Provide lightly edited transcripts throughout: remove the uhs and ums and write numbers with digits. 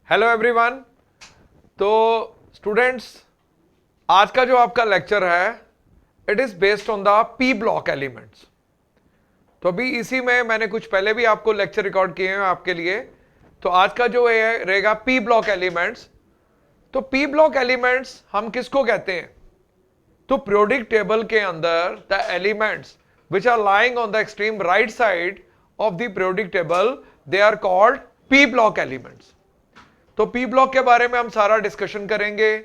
Hello everyone. तो students, आज का जो आपका लेक्चर है it is based on the P block elements. तो अभी इसी में मैंने कुछ पहले भी आपको लेक्चर रिकॉर्ड किए हैं आपके लिए। तो आज का जो रहेगा पी ब्लॉक एलिमेंट्स। तो पी ब्लॉक एलिमेंट्स हम किसको कहते हैं? तो पीरियोडिक टेबल के अंदर the elements which are lying on the extreme right side of the periodic table they are called P block elements. तो पी ब्लॉक के बारे में हम सारा डिस्कशन करेंगे।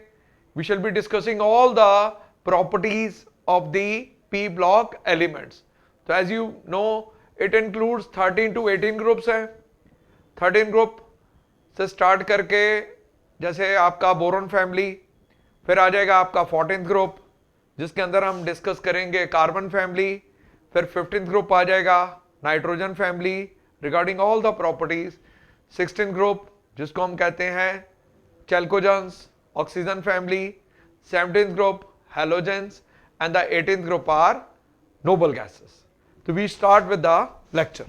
We shall be discussing all the properties of the P block elements. तो as you know it includes 13 to 18 groups हैं। 13 group से स्टार्ट करके जैसे आपका बोरोन फैमिली, फिर आ जाएगा आपका 14th ग्रुप जिसके अंदर हम डिस्कस करेंगे कार्बन फैमिली, फिर 15th ग्रुप आ जाएगा nitrogen family regarding all the properties. 16th group जिसको हम कहते हैं chalcogens oxygen family, 17th group halogens and the 18th group are noble gases. तो we start with the lecture.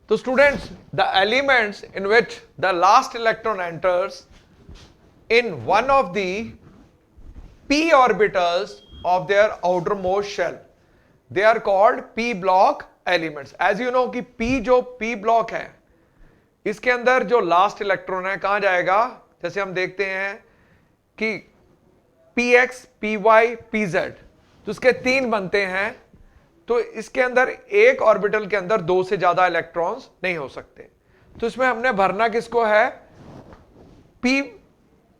तो students, the elements in which the last electron enters in one of the p orbitals of their outermost shell, they are called p block elements. as you know कि p जो p block है इसके अंदर जो last electron है कहां जाएगा? जैसे हम देखते हैं कि px py pz, तो इसके 3 बनते हैं। तो इसके अंदर एक ऑर्बिटल के अंदर 2 से ज्यादा इलेक्ट्रॉन्स नहीं हो सकते। तो इसमें हमने भरना किसको है? p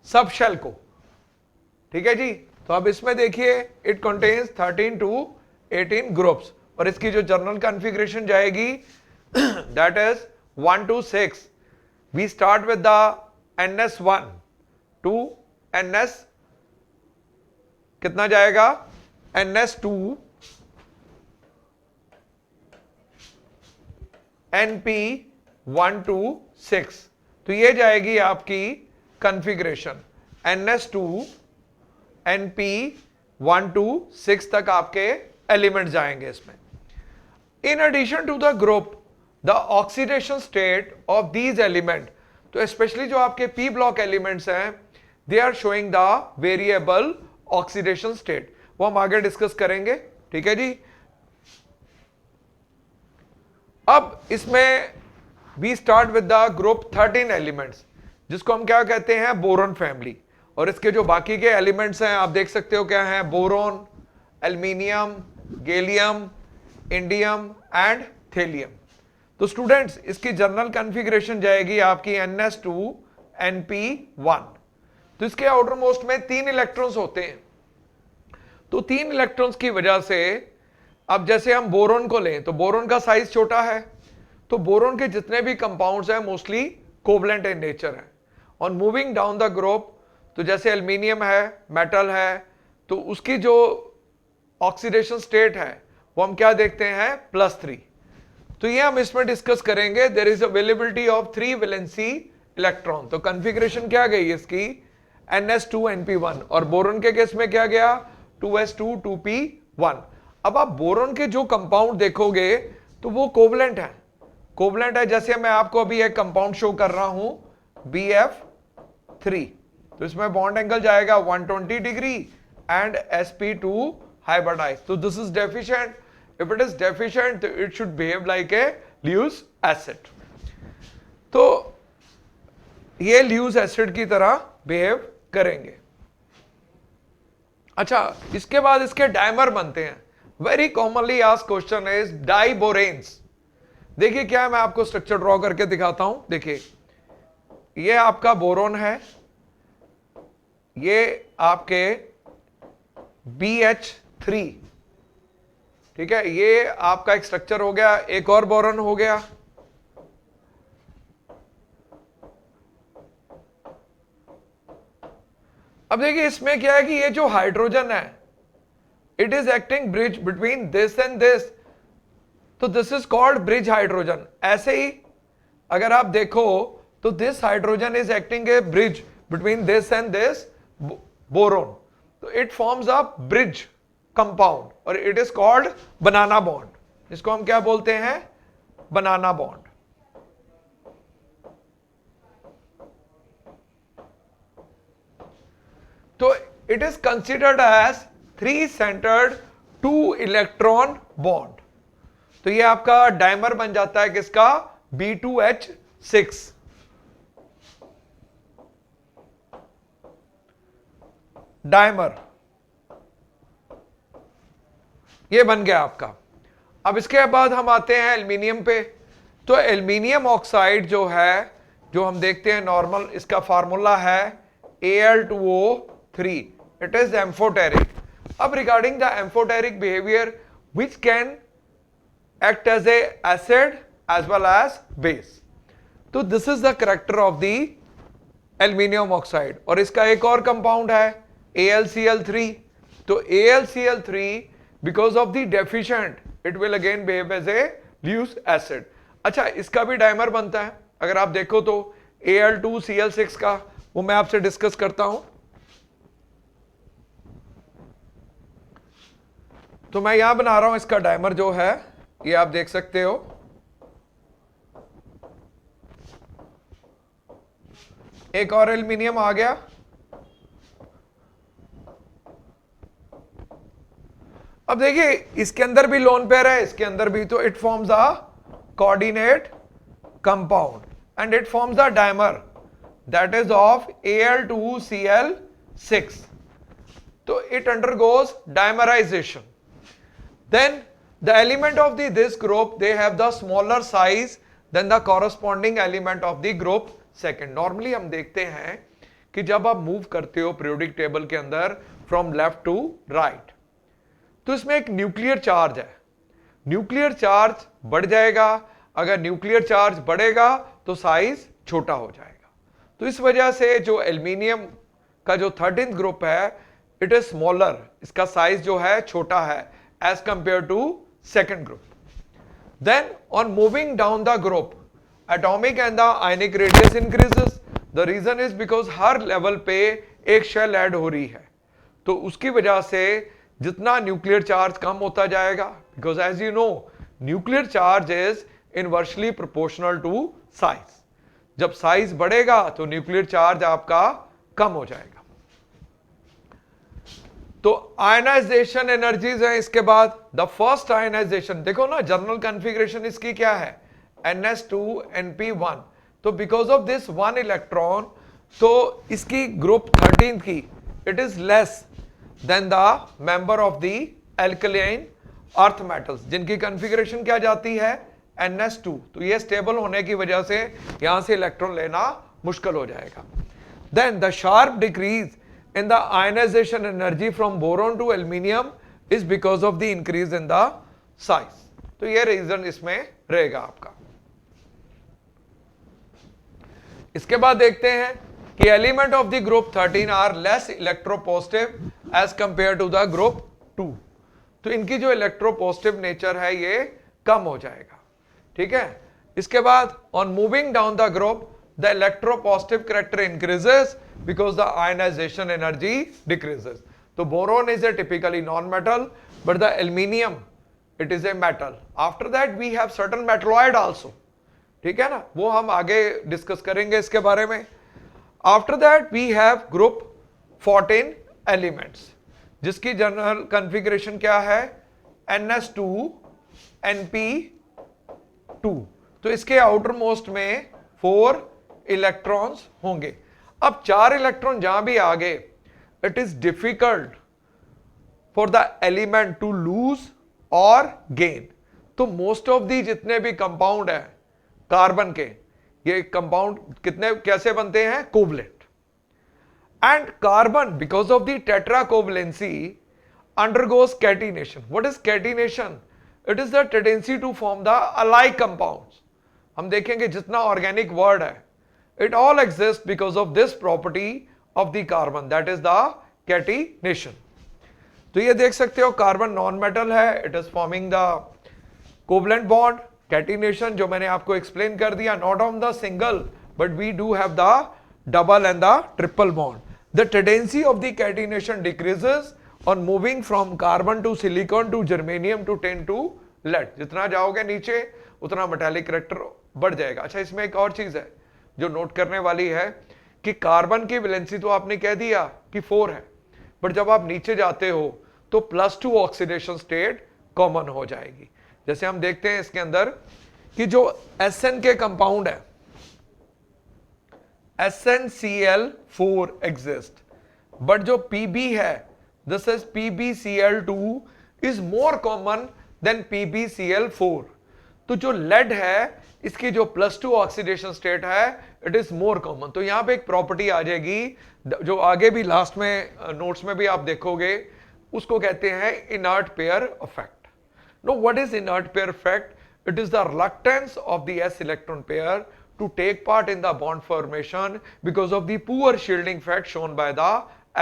सब शेल को। ठीक है जी। तो अब इसमें देखिए इट कंटेन्स 13 to 18 ग्रुप्स और इसकी जो जनरल कॉन्फ़िगरेशन जाएगी that is 1 to 6। We start with the NS1 to NS कितना जाएगा? NS2 NP1 to 6। तो ये जाएगी आपकी कॉन्फ़िगरेशन NS2 NP1 to 6 तक आपके एलिमेंट जाएंगे इसमें। In addition to the group the oxidation state of these element, तो स्पेशली जो आपके पी ब्लॉक एलिमेंट्स हैं they are showing the variable oxidation state. वो हम आगे डिस्कस करेंगे। ठीक है जी। अब इसमें we start with the group 13 elements जिसको हम क्या कहते हैं? Boron family. और इसके जो बाकी के एलिमेंट्स हैं आप देख सकते हो क्या हैं? Boron, aluminium, gallium, indium and thallium. तो स्टूडेंट्स इसकी जनरल कॉन्फ़िगरेशन जाएगी आपकी NS2 NP1। तो इसके आउटर मोस्ट में 3 इलेक्ट्रॉन्स होते हैं। तो 3 इलेक्ट्रॉन्स की वजह से अब जैसे हम बोरोन को लें तो बोरोन का साइज छोटा है। तो बोरोन के जितने भी कंपाउंड्स हैं मोस्टली कोवलेंट इन नेचर है। On moving down the group, तो जैसे एल्यूमिनियम है, मेटल है, तो उसकी जो ऑक्सीडेशन स्टेट है वो हम क्या देखते हैं? +3। तो ये हम इसमें डिस्कस करेंगे। There is availability of 3 valency electron. तो कॉन्फ़िगरेशन क्या गई इसकी? NS2 NP1। और बोरोन के केस में क्या गया? 2s2 2p1। अब आप बोरोन के जो कंपाउंड देखोगे तो वो कोवलेंट है। कोवलेंट है। जैसे मैं आपको अभी एक कंपाउंड शो कर रहा हूं BF3, तो इसमें बॉन्ड एंगल जाएगा 120 डिग्री एंड sp2 हाइब्रिडाइज। तो this is deficient. If it is deficient तो it should behave like a Lewis acid. तो ये ल्यूज एसिड की तरह बिहेव करेंगे। अच्छा, इसके बाद इसके डायमर बनते हैं। Very commonly asked question is diboranes. देखिए क्या है, मैं आपको स्ट्रक्चर ड्रॉ करके दिखाता हूं। देखिए ये आपका बोरोन है, ये आपके BH3। ठीक है, ये आपका एक स्ट्रक्चर हो गया। एक और बोरोन हो गया। अब देखिए इसमें क्या है कि ये जो हाइड्रोजन है it is acting bridge between this and this, तो this is called bridge hydrogen. ऐसे ही अगर आप देखो तो this hydrogen is acting a bridge between this and this boron, तो it forms a bridge compound और it is called banana bond. इसको हम क्या बोलते हैं? Banana bond. तो it is considered as 3 centred 2 electron bond. तो ये आपका डाइमर बन जाता है किसका, B2H6। डाइमर ये बन गया आपका। अब इसके बाद हम आते हैं एल्युमिनियम पे। तो एल्युमिनियम ऑक्साइड जो है, जो हम देखते हैं नॉर्मल, इसका फार्मूला है Al2O3, इट इज एम्फोटेरिक। अब regarding the amphoteric behaviour which can act as a acid as well as base, तो this is the character of the aluminium oxide। और इसका एक और कंपाउंड है AlCl3। तो AlCl3 because of the deficient it will again behave as a loose acid। अच्छा, इसका भी डाइमर बनता है। अगर आप देखो तो Al2Cl6 का, वो मैं आपसे डिस्कस करता हूं। तो मैं यहां बना रहा हूं इसका डाइमर जो है, ये आप देख सकते हो। एक और एल्युमिनियम आ गया। अब देखिए इसके अंदर भी लोन पेयर है, इसके अंदर भी, तो it forms a coordinate compound and it forms a dimer that is of Al2Cl6। तो it undergoes dimerisation. Then the element of this group, they have the smaller size than the corresponding element of the group second। normally हम देखते हैं कि जब आप move करते हो periodic table के अंदर फ्रॉम लेफ्ट टू राइट, तो इसमें एक न्यूक्लियर चार्ज है। न्यूक्लियर चार्ज बढ़ जाएगा, अगर न्यूक्लियर चार्ज बढ़ेगा तो साइज छोटा हो जाएगा। तो इस वजह से जो एल्युमिनियम का जो 13th ग्रुप है, इट इज स्मॉलर, इसका साइज जो है छोटा है as compare to second group। then on moving down the group, atomic and the ionic radius increases। the reason is because हर लेवल पे एक शेल ऐड हो रही है, तो उसकी वजह से जितना न्यूक्लियर चार्ज कम होता जाएगा, because as you know nuclear charge is inversely proportional to size. जब साइज बढ़ेगा तो न्यूक्लियर चार्ज आपका कम हो जाएगा। तो आयनाइजेशन एनर्जीज है। इसके बाद द फर्स्ट आयनाइजेशन, देखो ना जनरल कॉन्फ़िगरेशन इसकी क्या है, NS2Np1। तो बिकॉज ऑफ दिस 1 इलेक्ट्रॉन, तो इसकी ग्रुप 13 की it is less than the member of the alkaline earth metals, जिनकी कॉन्फ़िगरेशन क्या जाती है, NS2। तो ये स्टेबल होने की वजह से यहां से इलेक्ट्रॉन लेना मुश्किल हो जाएगा। Then the sharp decrease in the ionization energy from boron to aluminium is because of the increase in the size। तो ये रीजन इसमें रहेगा आपका। इसके बाद देखते हैं कि element of the group 13 are less electropositive as compare to the group 2। तो इनकी जो इलेक्ट्रोपॉजिटिव नेचर है ये कम हो जाएगा, ठीक है। इसके बाद on moving down the group the electropositive character increases because the ionization energy decreases। तो boron is a typically non-metal, but the aluminium it is a metal। after that we have certain metalloid also, ठीक है ना, वो हम आगे discuss करेंगे इसके बारे में। after that we have group 14 elements, जिसकी जनरल कॉन्फ़िगरेशन क्या है, NS2Np2। तो इसके आउटर मोस्ट में 4 इलेक्ट्रॉन्स होंगे। अब 4 इलेक्ट्रॉन जहां भी आ गए, it is difficult for the element to lose और गेन। तो मोस्ट ऑफ दी जितने भी कंपाउंड है कार्बन के, ये कंपाउंड कितने कैसे बनते हैं, covalent. And carbon because of the tetra covalency undergoes catenation. What is catenation? It is the tendency to form the alike compounds. हम देखेंगे जितना ऑर्गेनिक वर्ड है, it all exists because of this property of the carbon, that is the catenation। तो ये देख सकते हो carbon non metal है, it is forming the covalent bond. Catenation जो मैंने आपको एक्सप्लेन कर दिया, not on the single but we do have the double and the triple bond. The tendency of the catenation decreases on moving from carbon to silicon to germanium to tin to lead. जितना जाओगे नीचे उतना metallic character बढ़ जाएगा। अच्छा, इसमें एक और चीज है जो नोट करने वाली है कि कार्बन की वैलेंसी तो आपने कह दिया कि 4 है, बट जब आप नीचे जाते हो तो +2 ऑक्सीडेशन स्टेट कॉमन हो जाएगी। जैसे हम देखते हैं इसके अंदर कि जो SN के कंपाउंड है, SnCl4 एग्जिस्ट, बट जो Pb है, this is PbCl2 is more common than PbCl4। तो जो लेड है, इसकी जो +2 ऑक्सीडेशन स्टेट है, इट इज मोर कॉमन। तो यहां पे एक प्रॉपर्टी आ जाएगी जो आगे भी लास्ट में नोट्स में भी आप देखोगे, उसको कहते हैं inert pair effect. No, what is inert pair effect? It is the reluctance of the s electron pair to take part in the bond formation because of the poor shielding effect shown by the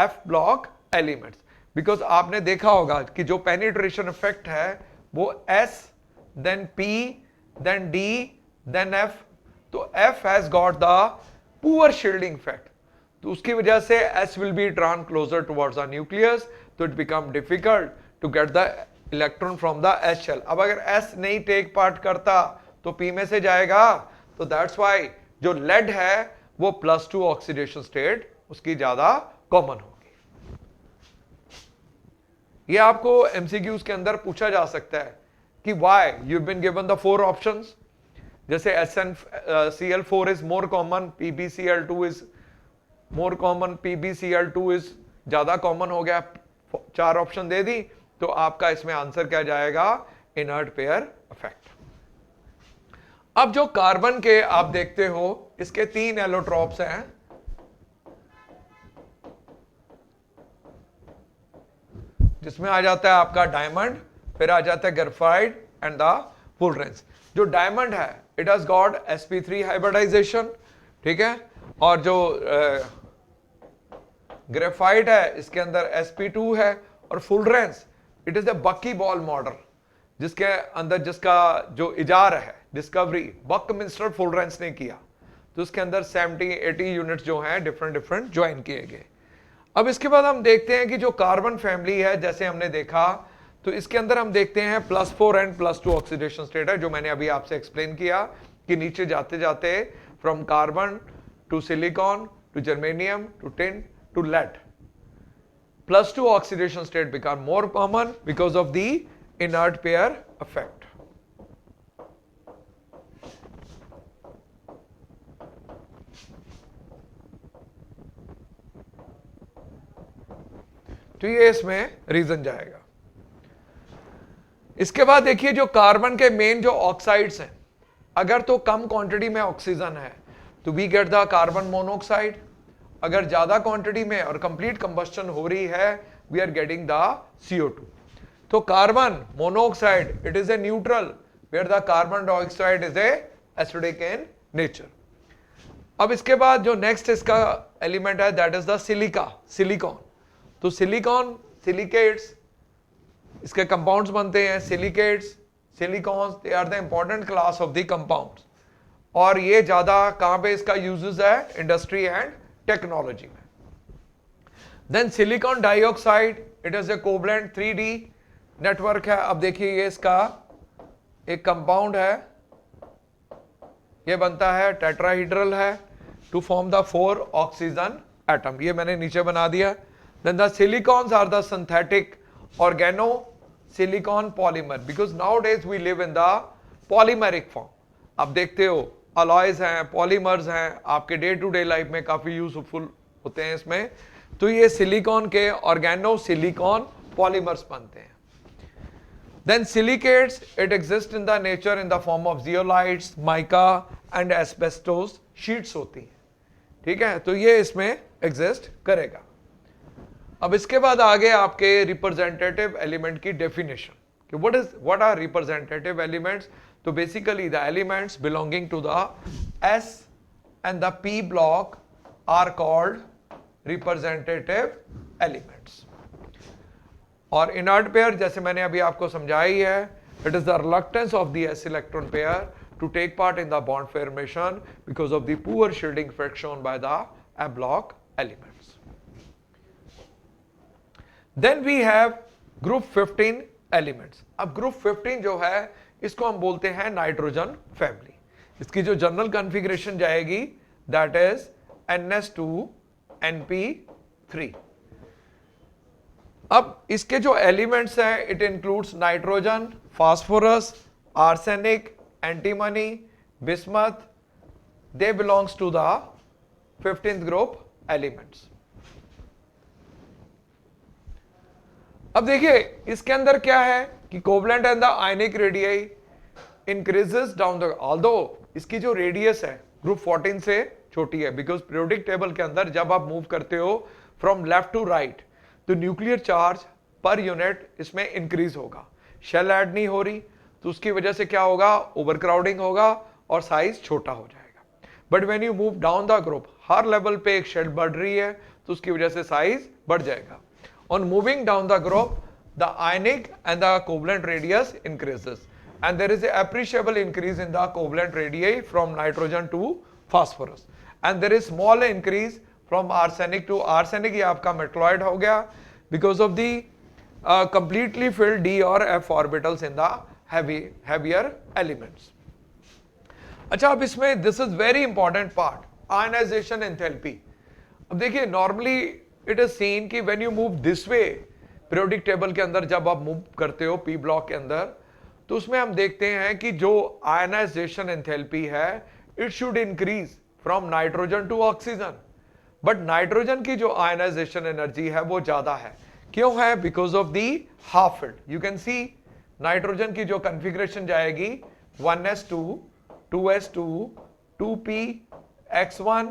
f block elements. Because आपने देखा होगा कि जो penetration effect है वो s, then p, then d, then f, तो f has got the poor shielding effect, तो उसकी वजह से s will be drawn closer towards the nucleus, तो it become difficult to get the electron from the S shell. अब अगर S नहीं take part करता तो पी में से जाएगा, तो दैट्स वाई जो लेड है वो +2 ऑक्सीडेशन स्टेट उसकी ज्यादा कॉमन होगी। ये आपको एमसीक्यूज के अंदर पूछा जा सकता है कि why you been given the 4 options. जैसे SnCl4 is more common, PbCl2 is more common, PbCl2 is ज्यादा कॉमन हो गया, 4 ऑप्शन दे दी, तो आपका इसमें आंसर क्या जाएगा? Inert pair effect. अब जो कार्बन के आप देखते हो, इसके 3 एलोट्रॉप्स हैं, जिसमें आ जाता है आपका डायमंड, फिर आ जाता है ग्रेफाइट एंड द फुलरेंस। जो डायमंड है, it has got sp3 hybridisation, ठीक है, और जो ग्रेफाइट है इसके अंदर sp2 है, और फुलरेंस इट इज द बकी बॉल मॉडल, जिसके अंदर जिसका जो इजार है, डिस्कवरी बकमिंस्टर फुलरेंस ने किया, तो उसके अंदर 70-80 यूनिट्स जो हैं डिफरेंट ज्वाइन किए गए। अब इसके बाद हम देखते हैं कि जो कार्बन फैमिली है, जैसे हमने देखा, तो इसके अंदर हम देखते हैं +4 एंड +2 ऑक्सीडेशन स्टेट है, जो मैंने अभी आपसे एक्सप्लेन किया कि नीचे जाते जाते from carbon to silicon to germanium to tin to lead, +2 oxidation state become more common because of the inert pair effect. तो ये इसमें रीजन जाएगा। इसके बाद देखिए जो कार्बन के मेन जो ऑक्साइड्स हैं, अगर तो कम क्वांटिटी में ऑक्सीजन है तो we get the carbon monoxide, अगर ज्यादा क्वांटिटी में और कंप्लीट कंबस्शन हो रही है we are getting the CO2। तो carbon monoxide it is a neutral where the carbon dioxide is a acidic in nature. अब इसके बाद जो नेक्स्ट इसका एलिमेंट है दैट इज द सिलिकॉन। तो सिलिकॉन, सिलिकेट्स, इसके कंपाउंड्स बनते हैं, silicates, silicones, they are the important class of the compounds, और ये ज्यादा कहां पे इसका यूजेस है? इंडस्ट्री एंड टेक्नोलॉजी में। Then silicon dioxide it is a covalent 3D network है। अब देखिए ये इसका एक कंपाउंड है, ये बनता है टेट्राहीड्रल है to form the 4 oxygen atom, ये मैंने नीचे बना दिया। Then the silicones are the synthetic organo silicon polymer, because nowadays we live in the polymeric form. अब देखते हो अलॉयज हैं, पॉलीमर्स हैं, आपके डे टू डे लाइफ में काफी यूजफुल होते हैं इसमें। तो ये सिलिकॉन के ऑर्गेनो सिलिकॉन पॉलीमर्स बनते हैं। Then silicates it exist in the nature in the form of zeolites, mica and asbestos sheets होती हैं, ठीक है, तो ये इसमें एग्जिस्ट करेगा। अब इसके बाद आगे आपके रिप्रेजेंटेटिव एलिमेंट की डेफिनेशन कि व्हाट आर रिप्रेजेंटेटिव एलिमेंट्स। तो basically the elements belonging to the S and the P block are called representative elements. और inert pair जैसे मैंने अभी आपको समझाई है, it is the reluctance of the S electron pair to take part in the bond formation because of the poor shielding effect shown by the S block elements. Then we have group 15 elements. अब group 15 जो है इसको हम बोलते हैं nitrogen family. इसकी जो general configuration जाएगी दैट इज NS2NP3। अब इसके जो एलिमेंट्स हैं, it includes nitrogen, phosphorus, arsenic, antimony, bismuth, they belongs to the 15th group elements. अब देखिए इसके अंदर क्या है कि covalent and the ionic radii increases down the, although इसकी जो रेडियस है ग्रुप 14 से छोटी है, बिकॉज पीरियोडिक टेबल के अंदर जब आप मूव करते हो फ्रॉम लेफ्ट टू राइट तो न्यूक्लियर चार्ज पर यूनिट इसमें इंक्रीज होगा, शेल ऐड नहीं हो रही, तो उसकी वजह से क्या होगा, ओवरक्राउडिंग होगा और साइज छोटा हो जाएगा। But when you move down the group, her level पे एक शेल बढ़ रही है तो उसकी वजह से साइज बढ़ जाएगा। On moving down the group, the ionic and the covalent radius increases, and there is a appreciable increase in the covalent radii from nitrogen to phosphorus, and there is small increase from arsenic to arsenic। ये आपका metalloid हो गया because of the completely filled d और f orbitals in the heavier elements। अच्छा, अब इसमें this is very important part, ionization enthalpy। अब देखिए नॉर्मली इट इज सीन कि when you move this way periodic table के अंदर, जब आप मूव करते हो पी ब्लॉक के अंदर, तो उसमें हम देखते हैं कि जो आयनाइजेशन एंथैल्पी है it should increase from nitrogen to oxygen, but nitrogen की जो आयनाइजेशन एनर्जी है वो ज्यादा है। क्यों है? Because of the half filled. You can see nitrogen की जो कॉन्फ़िगरेशन जाएगी 1s2 2s2 2px1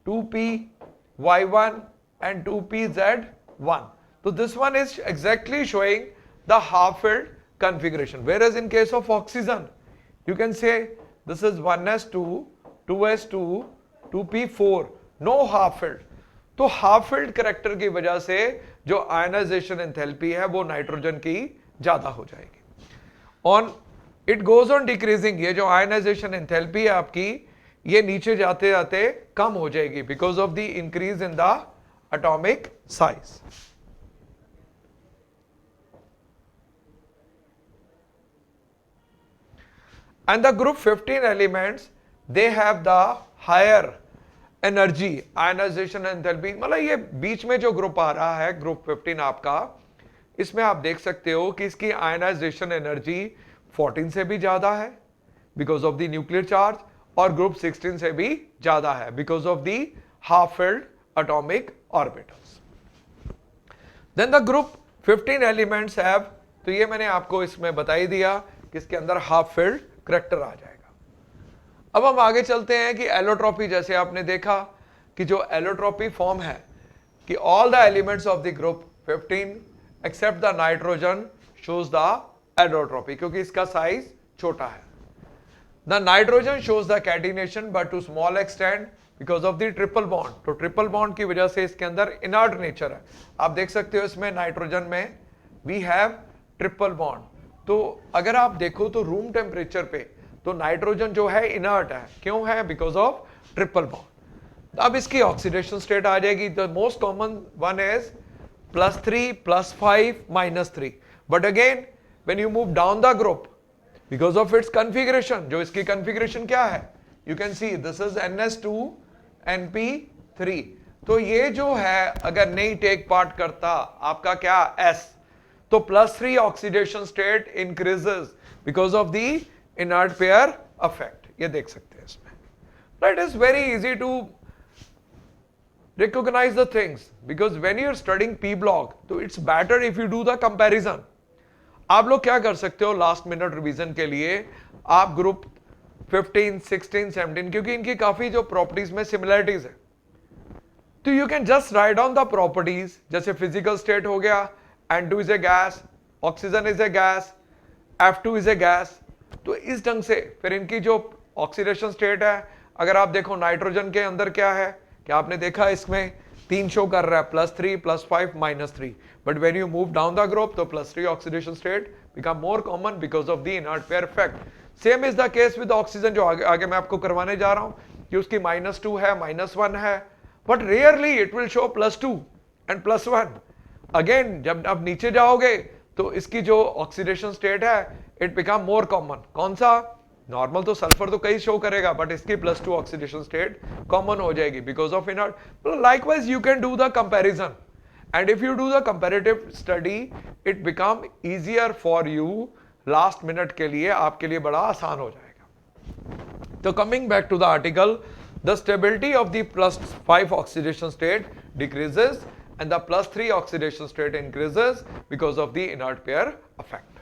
2py1 and 2pz1। So this one is exactly showing the half filled configuration, whereas in case of oxygen you can say this is 1s2 2s2 2p4, no half filled। तो half field character की वजह से जो ionization enthalpy है वो nitrogen की ज्यादा हो जाएगी। On it goes on decreasing, ये जो आयनाइजेशन एंथैल्पी है आपकी ये नीचे जाते जाते कम हो जाएगी because of the increase in the atomic size। And the group 15 elements, they have the higher energy ionization enthalpy। मतलब ये बीच में जो ग्रुप आ रहा है ग्रुप 15 आपका, इसमें आप देख सकते हो कि इसकी आयनाइजेशन एनर्जी 14 से भी ज्यादा है because of the nuclear charge, और ग्रुप 16 से भी ज्यादा है because of the half filled atomic orbitals। Then the group 15 elements have, तो ये मैंने आपको इसमें बता ही दिया कि इसके अंदर हाफ फील्ड करेक्टर आ जाएगा। अब हम आगे चलते हैं कि एलोट्रॉपी, जैसे आपने देखा कि जो एलोट्रॉपी फॉर्म है कि all the elements of the group 15 except the nitrogen shows the allotropy, क्योंकि इसका साइज छोटा है। The nitrogen shows the catenation but to small extent because of the triple bond. तो ट्रिपल बॉन्ड की वजह से इसके अंदर इनर्ट नेचर है। आप देख सकते हो इसमें नाइट्रोजन में वी हैव ट्रिपल बॉन्ड। तो अगर आप देखो तो रूम टेम्परेचर पे तो नाइट्रोजन जो है इनर्ट है। क्यों है? Because of triple bond. अब इसकी ऑक्सीडेशन स्टेट आ जाएगी। The most common one is +3 +5 -3। But again when you move down the group because of it's configuration, जो इसकी कॉन्फ़िगरेशन क्या है, you can see this is NS2NP3। तो ये जो है अगर नहीं टेक पार्ट करता आपका क्या S, तो +3 oxidation state increases because of the inert pair effect. ये देख सकते हैं इसमें। It is very easy to recognize the things because when you are studying P block, तो it's better if you do the comparison। आप लोग क्या कर सकते हो लास्ट मिनट रिवीजन के लिए, आप ग्रुप 15, 16, 17, क्योंकि इनकी काफी जो प्रॉपर्टीज में सिमिलरिटीज है, तो you can just write down the properties. जैसे फिजिकल स्टेट हो गया, N2 is a gas, oxygen is a gas, F2 is a gas. तो इस ढंग से फिर इनकी जो ऑक्सीडेशन स्टेट है, अगर आप देखो नाइट्रोजन के अंदर क्या है, क्या आपने देखा इसमें 3 शो कर रहा है, +3 +5 -3। But when you move down the group तो +3 oxidation state become more common because of the inert pair effect. Same is the case with oxygen, जो आगे मैं आपको करवाने जा रहा हूं कि उसकी -2 है, -1 है, but rarely it will show +2 and +1। Again जब आप नीचे जाओगे तो इसकी जो ऑक्सीडेशन स्टेट है इट बिकम मोर कॉमन। कौन सा? नॉर्मल तो सल्फर तो कई शो करेगा, बट इसकी +2 ऑक्सीडेशन स्टेट कॉमन हो जाएगी because of inert. Likewise you can do the comparison, and if you do the comparative study it become easier for you, last minute के लिए आपके लिए बड़ा आसान हो जाएगा। तो coming back to the article, the stability of the +5 oxidation state decreases and the +3 oxidation state increases because of the inert pair effect.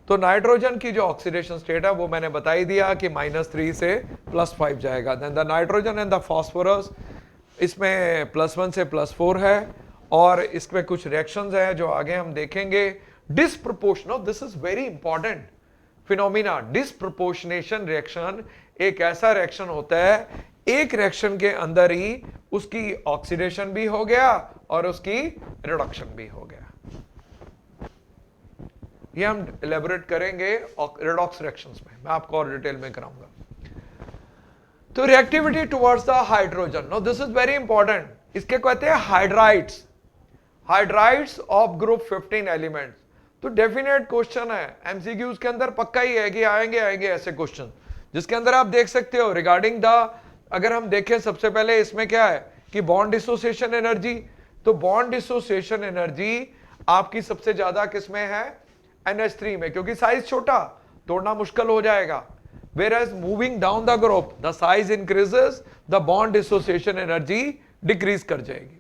तो नाइट्रोजन की जो ऑक्सीडेशन स्टेट है वो मैंने बता ही दिया कि -3 से +5 जाएगा। Then the nitrogen and the phosphorus, इसमें +1 से +4 है, और इसमें कुछ रिएक्शंस हैं जो आगे हम देखेंगे। Disproportional, this is very important phenomena. Disproportionation reaction एक ऐसा रिएक्शन होता है, एक रिएक्शन के अंदर ही उसकी ऑक्सीडेशन भी हो गया और उसकी रिडक्शन भी हो गया। ये हम इलेबोरेट करेंगे रिडॉक्स रिएक्शंस में, मैं आपको और डिटेल में कराऊंगा। तो reactivity towards the hydrogen, know this is very important, इसके कहते हैं hydrides, hydrides of group 15 elements. तो डेफिनेट क्वेश्चन है, एमसीक्यूज के अंदर पक्का ही है कि आएंगे ऐसे क्वेश्चन, जिसके अंदर आप देख सकते हो रिगार्डिंग द, अगर हम देखें सबसे पहले इसमें क्या है कि बॉन्ड डिसोसिएशन एनर्जी, तो बॉन्ड डिसोसिएशन एनर्जी आपकी सबसे ज्यादा किसमें है, NH3 में, क्योंकि साइज छोटा, तोड़ना मुश्किल हो जाएगा। Whereas moving down the group, the size increases, the bond dissociation energy decrease कर जाएगी।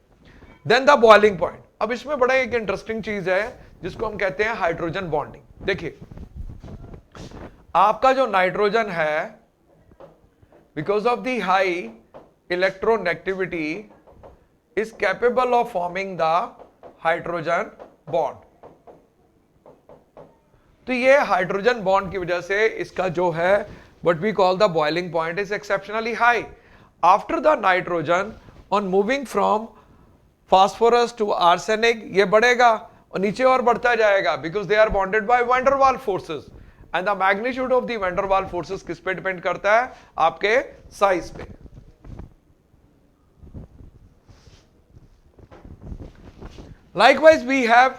Then the boiling point, अब इसमें बड़ा एक इंटरेस्टिंग चीज है जिसको हम कहते हैं हाइड्रोजन बॉन्डिंग। देखिए आपका जो नाइट्रोजन है, because of the high electronegativity is capable of forming the hydrogen bond। तो ये हाइड्रोजन बॉन्ड की वजह से इसका जो है what we call the boiling point is exceptionally high after the nitrogen on moving from phosphorus to arsenic, ये बढ़ेगा और नीचे और बढ़ता जाएगा because they are bonded by van der Waals forces। And the magnitude of the van der Waals forces किस पे depend करता है, आपके साइज पे। Likewise we have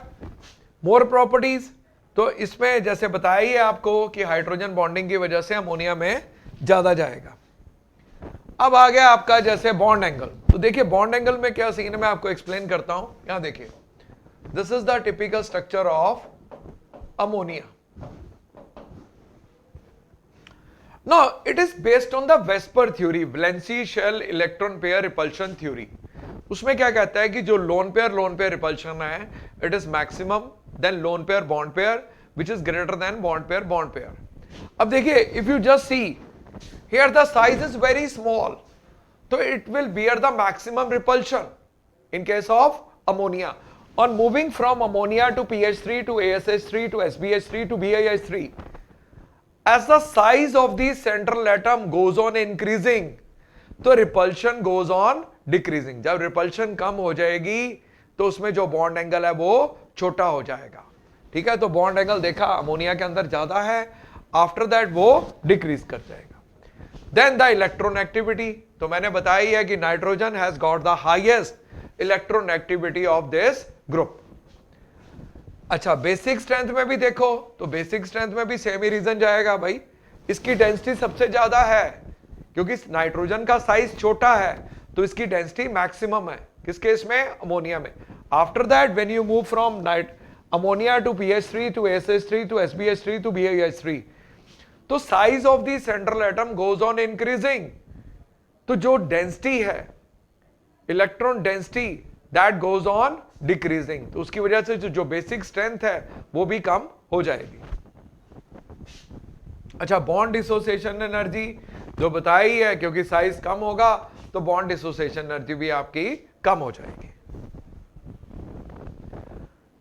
more properties, तो इसमें जैसे बताया ही है आपको कि हाइड्रोजन बॉन्डिंग की वजह से अमोनिया में ज्यादा जाएगा। अब आ गया आपका जैसे बॉन्ड एंगल, तो देखिए बॉन्ड एंगल में क्या सीन है, मैं आपको एक्सप्लेन करता हूं। यहां देखिए, this is the typical structure of ammonia. Now it is based on the Vesper theory, Valency shell electron pair repulsion theory। उसमें क्या कहता है कि जो लोन पेयर रिपल्शन है, it is maximum, then lone pair bond pair which is greater than bond pair. अब देखिए if you just see here the size is very small, तो it will bear the maximum repulsion in case of ammonia. On moving from ammonia to PH3 to ASH3 to SBH3 to BiH3, as the size of the central atom goes on increasing, तो repulsion goes on decreasing। जब repulsion कम हो जाएगी तो उसमें जो bond angle है वो छोटा हो जाएगा। ठीक है, तो बॉन्ड एंगल देखा अमोनिया के अंदर ज्यादा है, आफ्टर दैट वो डिक्रीज कर जाएगा। देन द इलेक्ट्रोनेगेटिविटी, तो मैंने बताया ही है कि nitrogen has got the highest electronegativity of this group. अच्छा, बेसिक स्ट्रेंथ में भी देखो, तो बेसिक स्ट्रेंथ में भी सेम ही रीजन जाएगा भाई, इसकी डेंसिटी सबसे ज्यादा है, क्योंकि नाइट्रोजन का साइज छोटा है तो इसकी डेंसिटी मैक्सिमम है। किस केस में, अमोनिया में। After that when you move from ammonia to PH3 to ASH3 to SBH3 to BiH3, तो size of the central atom goes on increasing, तो जो डेंसिटी है, electron density, that goes on decreasing, तो उसकी वजह से जो बेसिक स्ट्रेंथ है वो भी कम हो जाएगी। अच्छा, बॉन्ड डिसोसिएशन एनर्जी जो बताई है, क्योंकि साइज कम होगा तो बॉन्ड डिसोसिएशन एनर्जी भी आपकी कम हो जाएगी।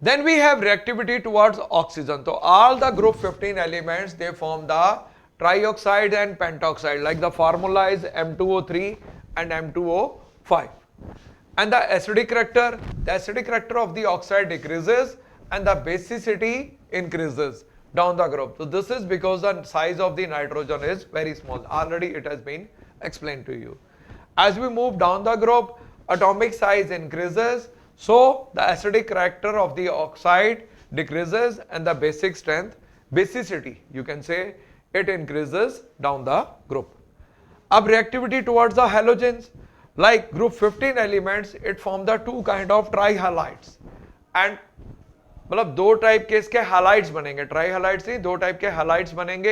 Then we have reactivity towards oxygen, तो all the group 15 elements they form the trioxide and pentoxide, like the formula is M2O3 and M2O5, and the acidic character of the oxide decreases and the basicity increases down the group. So this is because the size of the nitrogen is very small. Already it has been explained to you. As we move down the group, atomic size increases, so the acidic character of the oxide decreases and the basic strength, basicity you can say, it increases down the group. अब reactivity towards the halogens, like group 15 elements, it form the two kind of trihalides, and मतलब दो type के इसके halides बनेंगे, try halides नहीं, दो type के halides बनेंगे,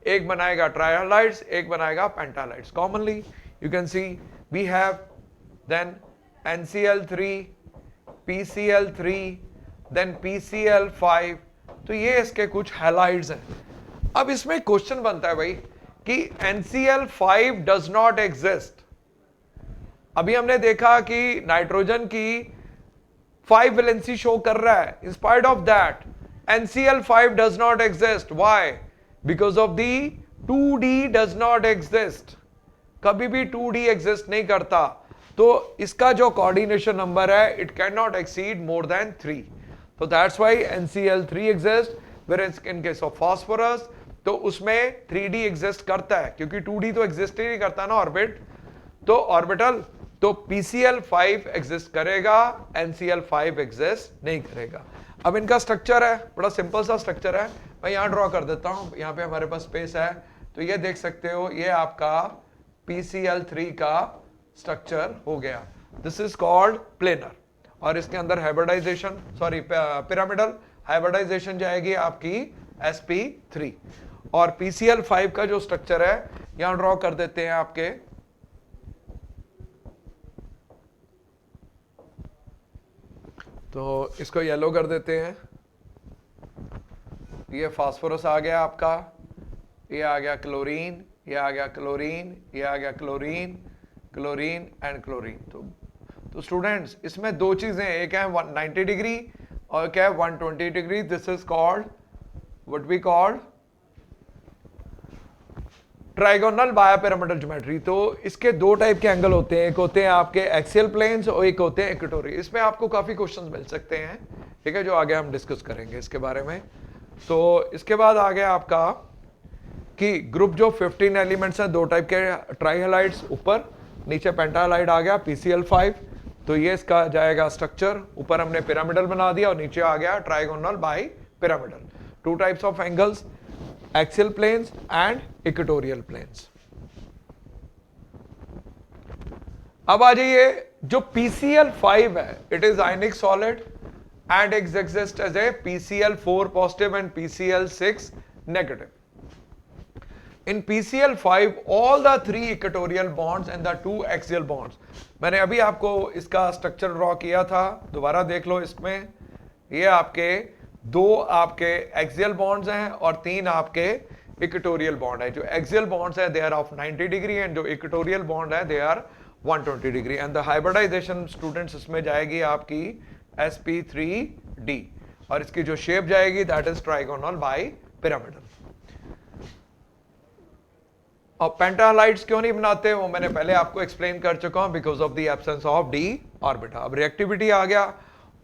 एक बनाएगा ट्राई हैलाइड्स, एक बनाएगा pentahalides. Commonly you can see we have then NCl3, PCl3, then PCl5. तो ये इसके कुछ हैलाइड्स हैं. अब इसमें क्वेश्चन बनता है भाई कि NCl5 डज नॉट एग्जिस्ट. अभी हमने देखा कि नाइट्रोजन की 5 वैलेंसी शो कर रहा है. In spite of that, NCl5 does not exist. Why? Because of the 2D does not exist. कभी भी 2D exist नहीं करता. तो इसका जो कोऑर्डिनेशन नंबर है, it cannot exceed more than 3. So that's why NCl3 exists. Whereas in case of phosphorus, तो उसमें 3D exist करता है, क्योंकि 2D तो exist ही नहीं करता ना ऑर्बिट. तो ऑर्बिटल, तो PCl5 एग्जिस्ट करेगा, NCl5 एग्जिस्ट नहीं करेगा. अब इनका स्ट्रक्चर है, बड़ा सिंपल सा स्ट्रक्चर है. मैं यहां ड्रॉ कर देता हूं, यहां पे हमारे पास स्पेस है. तो ये देख सकते हो, ये आपका PCl3 का स्ट्रक्चर हो गया. This is called planar. और इसके अंदर हाइब्रिडाइजेशन, सॉरी पिरामिडल हाइब्रिडाइजेशन जाएगी आपकी sp3. और PCl5 का जो स्ट्रक्चर है यहां ड्रॉ कर देते हैं आपके. तो इसको येलो कर देते हैं. ये फास्फोरस आ गया आपका, ये आ गया क्लोरीन, ये आ गया क्लोरीन, ये आ गया क्लोरीन, क्लोरीन एंड क्लोरीन. तो स्टूडेंट्स इसमें दो चीजें, एक है 90 डिग्री और क्या है 120 degree. This is called what we called trigonal bipyramidal geometry. तो इसके दो टाइप के एंगल होते हैं, एक होते हैं आपके एक्सियल प्लेन्स और एक होते हैं इक्वेटोरियल. इसमें आपको काफी क्वेश्चंस मिल सकते हैं, ठीक है, जो आगे हम डिस्कस करेंगे इसके बारे में. तो इसके बाद आ गया आपका कि ग्रुप जो 15 एलिमेंट्स हैं, दो टाइप के ट्राइहैलाइड्स, ऊपर नीचे पेंटाहैलाइड आ गया PCl5. तो ये इसका जाएगा स्ट्रक्चर, ऊपर हमने पिरामिडल बना दिया और नीचे आ गया trigonal bipyramidal. Two types of angles, axial planes and equatorial planes. अब आ जाइए, जो PCl5 है, it is ionic solid and it exist as a PCl4 positive and PCl6 negative. In PCl5 all the 3 equatorial bonds and the 2 axial bonds. मैंने अभी आपको इसका structure draw किया था, दोबारा देख लो. इसमें ये आपके दो आपके एक्सियल बॉन्ड्स हैं और 3 आपके इक्वेटोरियल बॉन्ड है. जो एक्सियल बॉन्ड्स है they are of 90 degree and जो इक्वेटोरियल बॉन्ड है they are 120 degree. And the hybridization students इसमें जाएगी आपकी sp3d और इसकी जो शेप जाएगी दैट इज ट्राइगोनल बाइपिरामिडल. और पेंटाहैलाइड्स क्यों नहीं बनाते वो मैंने पहले आपको एक्सप्लेन कर चुका हूं, because of the absence of d ऑर्बिटा. अब रिएक्टिविटी आ गया.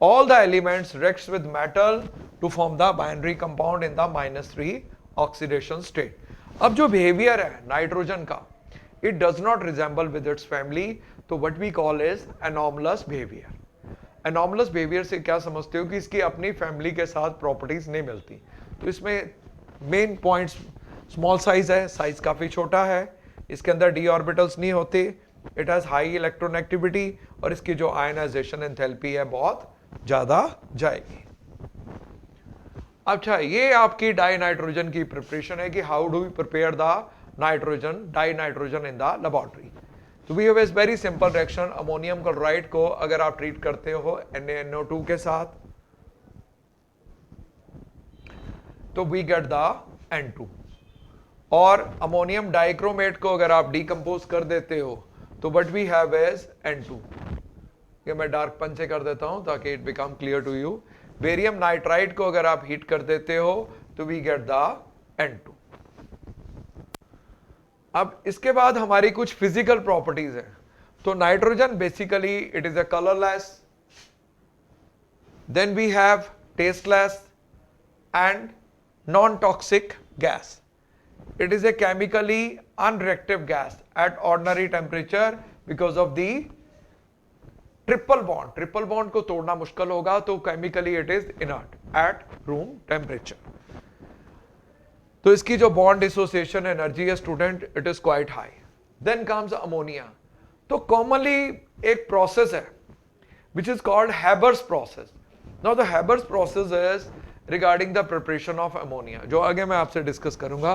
All the elements reacts with metal to form the binary compound in the -3 oxidation state. अब जो behavior है नाइट्रोजन का, it does not resemble with its family, तो what we call is anomalous behavior. Anomalous behavior से क्या समझते हो कि इसकी अपनी फैमिली के साथ प्रॉपर्टीज नहीं मिलती. तो इसमें मेन पॉइंट्स, स्मॉल साइज है, साइज काफी छोटा है, इसके अंदर d ऑर्बिटल्स नहीं होते, इट हैज हाई इलेक्ट्रोनेगेटिविटी और इसकी जो आयनाइजेशन एंथैल्पी है बहुत ज्यादा जाएगी. अच्छा, ये आपकी डाई नाइट्रोजन की प्रिपरेशन है कि how do we prepare the nitrogen, dinitrogen in the laboratory. तो we have a very simple reaction. Ammonium chloride को अगर आप ट्रीट करते हो NaNO2 के साथ तो वी गेट द N2. और अमोनियम डाइक्रोमेट को अगर आप डिकम्पोज कर देते हो तो what we have is N2. ये मैं डार्क पेन से कर देता हूं ताकि it become clear to you. Barium nitride को अगर आप हीट कर देते हो तो वी गेट द N2. अब इसके बाद हमारी कुछ फिजिकल प्रॉपर्टीज हैं. तो nitrogen basically it is a colourless, then we have tasteless and non toxic gas. It is a chemically unreactive gas at ordinary temperature because of the triple bond. Triple bond को तोड़ना मुश्किल होगा तो chemically it is inert at room temperature. तो इसकी जो bond dissociation energy है student, it is quite high. Then comes ammonia. तो कॉमनली एक प्रोसेस है which is called Haber's process. Now the Haber's process is regarding the preparation of ammonia, जो आगे मैं आपसे डिस्कस करूंगा।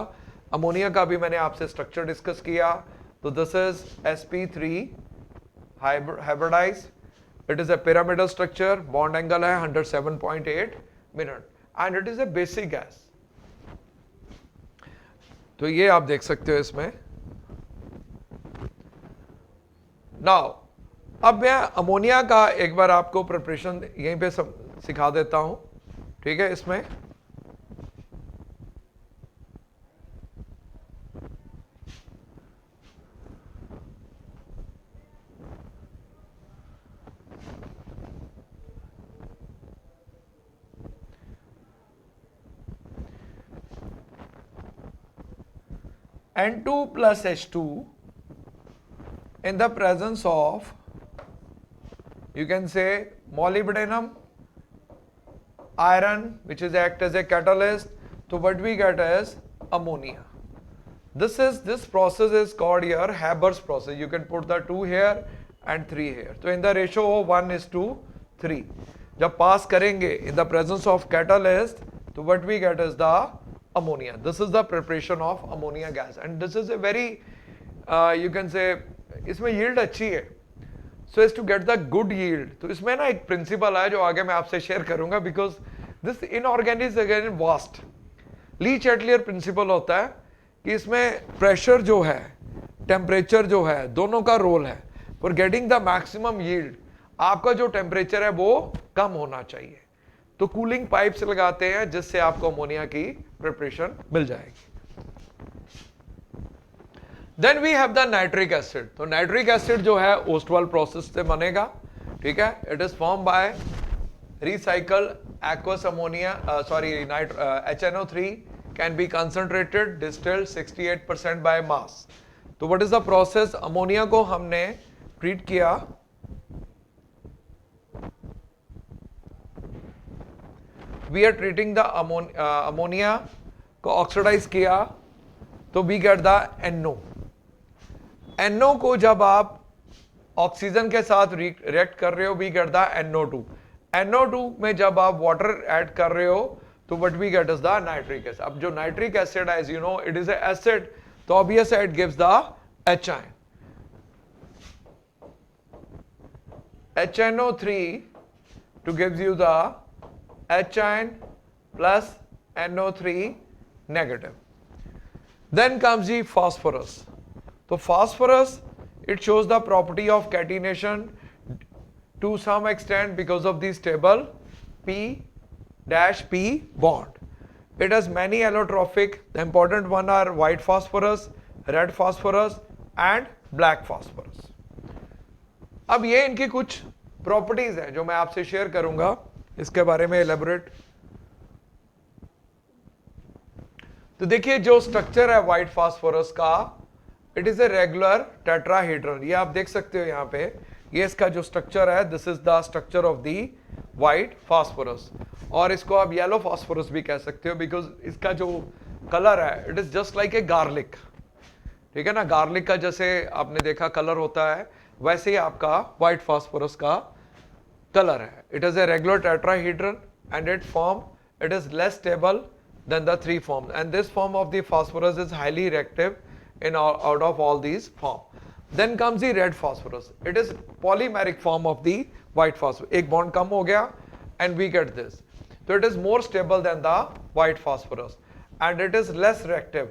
अमोनिया का भी मैंने आपसे स्ट्रक्चर डिस्कस किया। तो this is sp3 hybridized, it is a pyramidal structure, bond angle है 107.8 minute and it is a basic gas। तो ये आप देख सकते हो इसमें। Now अब मैं अमोनिया का एक बार आपको प्रिपरेशन यहीं पे सिखा देता हूं, ठीक है। इसमें N2 plus H2 in the presence of, you can say, molybdenum, iron, which is act as a catalyst. So what we get is ammonia. This process is called your Haber's process. You can put the 2 here and 3 here. So in the ratio of 1:3, जब पास करेंगे in the presence of catalyst, तो what we get is the ammonia. This is the preparation of ammonia gas, and this is a very you can say, इसमें yield अच्छी है। So as to get the good yield, तो इसमें ना एक principal है जो आगे मैं आपसे शेयर करूंगा, because this inorganic is again vast. Lee Chatelier principal होता है कि इसमें प्रेशर जो है, टेम्परेचर जो है, दोनों का रोल है। For getting the maximum yield आपका जो टेम्परेचर है वो कम होना चाहिए। तो कूलिंग पाइप्स लगाते हैं जिससे आपको अमोनिया की प्रिपरेशन मिल जाएगी। Then we have the nitric acid. तो नाइट्रिक एसिड जो है ओस्टवाल प्रोसेस से बनेगा, ठीक है। It is form by recycled aqueous ammonia, HNO3 can be concentrated distilled 68% by mass. तो what is the process? Ammonia को हमने ट्रीट किया, we are treating the ammonia को ऑक्सीडाइज किया, तो we get the NO। NO को जब आप ऑक्सीजन के साथ रिएक्ट कर रहे हो, we get the NO2। NO2 में जब आप वाटर ऐड कर रहे हो, तो what we get is the nitric acid। अब जो nitric acid, as you know, it is a acid, तो obviously it gives the H ion। HNO3 to gives you the H ion plus NO3 negative। Then comes the phosphorus। तो phosphorus, it shows the property of catenation to some extent because of the stable P-P bond. It has many allotrophic. The important one are white phosphorus, red phosphorus and black phosphorus। अब ये इनकी कुछ properties हैं जो मैं आपसे share करूंगा, इसके बारे में एलेबोरेट। तो देखिए जो स्ट्रक्चर है व्हाइट फास्फोरस का, it is a regular tetrahedron. ये आप देख सकते हो यहाँ पे, ये इसका जो स्ट्रक्चर है, this is the structure of the white phosphorus. और इसको आप येलो फास्फोरस भी कह सकते हो, बिकॉज इसका जो कलर है, it is just like a garlic. ठीक है ना, गार्लिक का जैसे आपने देखा कलर होता है, वैसे ही आपका व्हाइट फास्फोरस का कलर है। It is a regular tetrahedron and it is less stable than the 3 forms, and this form of the phosphorus is highly reactive in out of all these forms. Then comes the red phosphorus. It is polymeric form of the white phosphorus. एक bond कम हो गया and we get this. So it is more stable than the white phosphorus and it is less reactive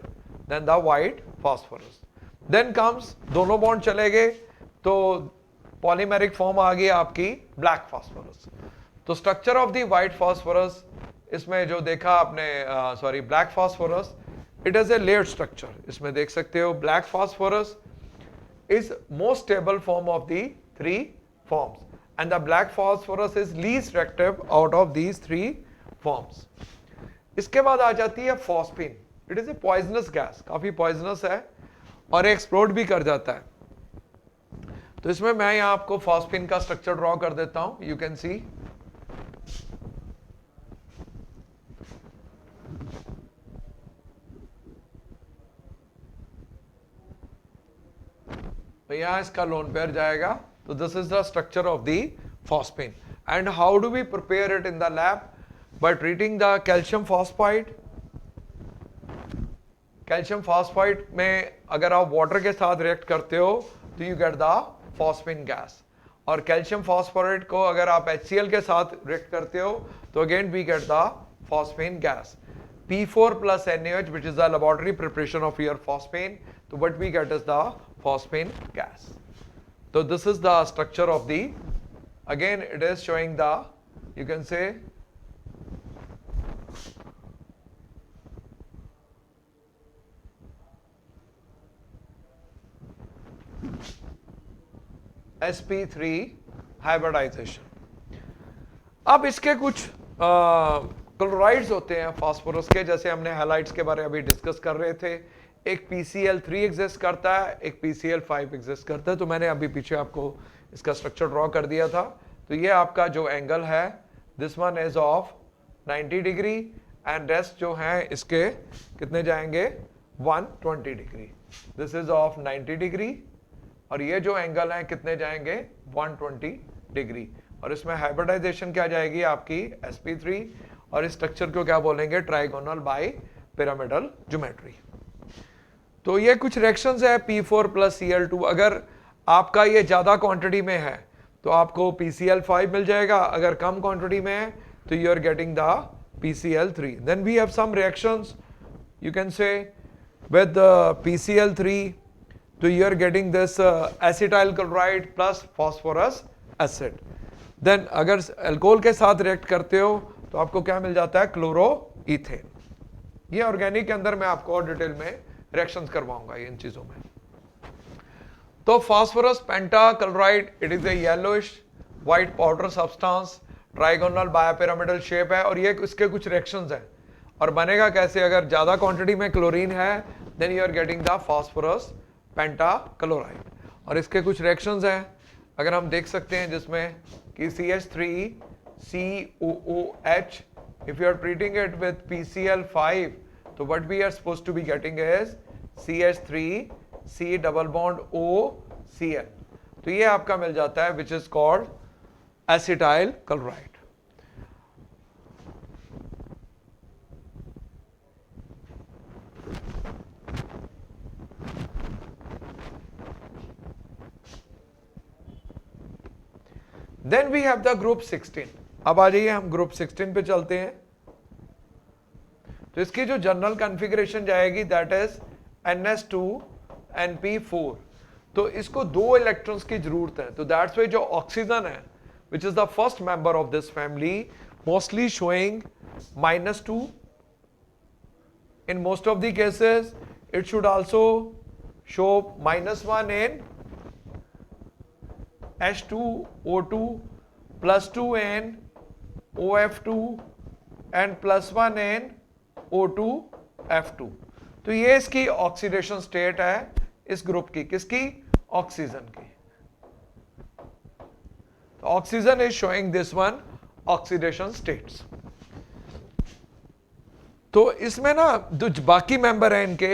than the white phosphorus. Then comes दोनों bond चले गए तो polymeric form आ गई आपकी black phosphorus. तो structure of the white phosphorus, इसमें जो देखा आपने black phosphorus, it has a layered structure. इसमें देख सकते हो black phosphorus is most stable form of the 3 forms, and the black phosphorus is least reactive out of these 3 forms. इसके बाद आ जाती है phosphine. It is a poisonous gas, काफी poisonous है और एक्सप्लोड भी कर जाता है। तो इसमें मैं यहाँ आपको phosphine का स्ट्रक्चर ड्रॉ कर देता हूं। You can see तो यहाँ इसका लोन पेयर जाएगा. तो this is the structure of the phosphine. And how do we prepare it in the lab? By treating the calcium phosphide. Calcium phosphide में अगर आप वाटर के साथ रिएक्ट करते हो तो you get the phosphine gas. और कैल्शियम फॉस्फोरेट को अगर आप HCl के साथ रिएक्ट करते हो तो again we get the phosphine gas. P4 plus NaOH, which is the laboratory preparation of your phosphane. So what we get is the phosphane gas. So this is the structure of the, again it is showing the, you can say, sp3 hybridization. अब इसके कुछ chlorides होते हैं phosphorus के, जैसे हमने halides के बारे में अभी डिस्कस कर रहे थे. एक PCl3 एग्जिस्ट करता है, एक PCl5 एग्जिस्ट करता है. तो मैंने अभी पीछे आपको इसका स्ट्रक्चर ड्रॉ कर दिया था. तो ये आपका जो एंगल है, this one is of 90 degree and rest जो है इसके कितने जाएंगे, 120 degree. This is of 90 degree और ये जो एंगल है कितने जाएंगे, 120 डिग्री. और इसमें हाइब्रिडाइजेशन क्या जाएगी आपकी, sp3. और इस स्ट्रक्चर को क्या बोलेंगे, ट्राइगोनल बाई पिरामिडल ज्योमेट्री. तो ये कुछ रिएक्शंस है P4 प्लस Cl2. अगर आपका ये ज्यादा क्वांटिटी में है तो आपको PCl5 मिल जाएगा, अगर कम क्वांटिटी में है तो you are getting the PCl3. Then we have some reactions, you can say with PCl3, तो you are getting this acetyl chloride plus phosphorous acid. Then अगर अल्कोहल के साथ रिएक्ट करते हो तो आपको क्या मिल जाता है, क्लोरोइथेन. ये ऑर्गेनिक के अंदर मैं आपको और डिटेल में रिएक्शंस करवाऊंगा इन चीजों में. तो phosphorus pentachloride, it is a yellowish white powder substance, trigonal bipyramidal shape है. और ये इसके कुछ रिएक्शंस हैं. और बनेगा कैसे, अगर ज्यादा क्वांटिटी में क्लोरीन है then you are getting the phosphorus pentachloride. और इसके कुछ रिएक्शंस हैं, अगर हम देख सकते हैं जिसमें कि CH3COOH, if you are treating it with PCl5, so what we are supposed to be getting is CH3C double bond OCl. तो ये आपका मिल जाता है which is called acetyl chloride. Then we have the group 16. अब आ जाइए हम group 16 पे चलते हैं. तो इसकी जो जनरल कॉन्फ़िगरेशन जाएगी दैट इज NS2 NP4. तो इसको 2 इलेक्ट्रॉन्स की जरूरत है. तो दैट्स वाई जो ऑक्सीजन है which is the first member of this family, mostly showing -2. In most of the cases it should also show -1 in H2O2, +2 in OF2 and +1 in O2F2. तो ये इसकी ऑक्सीडेशन स्टेट है इस group की, किसकी, oxygen की. तो oxygen is showing this one oxidation states. तो इसमें ना जो बाकी मेंबर है इनके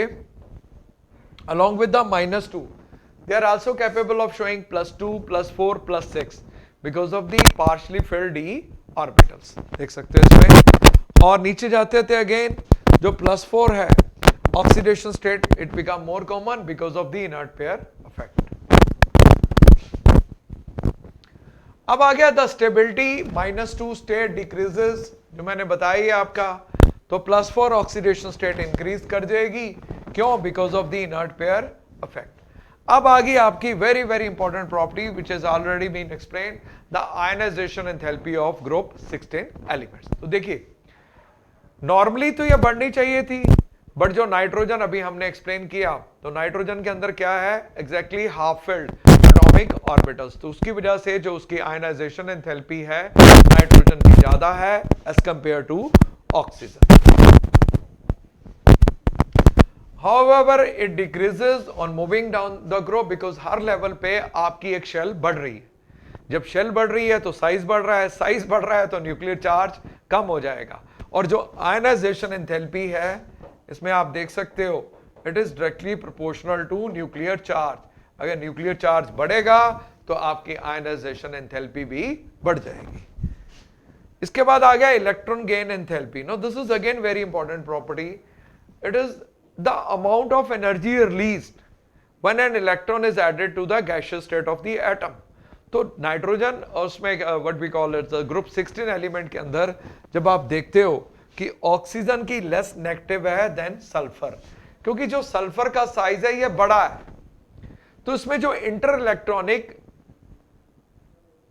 along with the -2, they are also capable of showing +2, +4, +6 because of the partially filled d orbitals. देख सकते हो इसमें. और नीचे जाते थे अगेन जो +4 है oxidation state, it become more common because of the inert pair effect. अब आ गया द स्टेबिलिटी. -2 स्टेट डिक्रीजेस, जो मैंने बताया है आपका. तो +4 ऑक्सीडेशन स्टेट इंक्रीज कर जाएगी. क्यों? Because of the inert pair effect. अब आ गई आपकी very very important property which is already been explain, the ionization enthalpy of group 16 elements. तो देखिए नॉर्मली तो ये बढ़नी चाहिए थी, बट जो नाइट्रोजन अभी हमने एक्सप्लेन किया, तो नाइट्रोजन के अंदर क्या है, exactly half filled atomic orbitals. तो उसकी वजह से जो उसकी आयनाइजेशन एंथैल्पी है नाइट्रोजन की ज्यादा है as compare to oxygen. However, it decreases on moving down the group because हर लेवल पे आपकी एक शेल बढ़ रही है. जब शेल बढ़ रही है तो साइज बढ़ रहा है, साइज बढ़ रहा है तो न्यूक्लियर चार्ज कम हो जाएगा. और जो आयनाइजेशन एंथैल्पी है इसमें आप देख सकते हो it is directly proportional to nuclear charge. अगर न्यूक्लियर चार्ज बढ़ेगा तो आपकी आयनाइजेशन एंथैल्पी भी बढ़ जाएगी। इसके बाद आ गया electron gain enthalpy. Know this is again very important property. It is the amount of energy released when an electron is added to the gaseous state of the atom. तो nitrogen और उसमें what we call it group 16 element के अंदर जब आप देखते हो कि ऑक्सीजन की लेस नेगेटिव है देन सल्फर, क्योंकि जो सल्फर का साइज है ये बड़ा है, तो इसमें जो inter electronic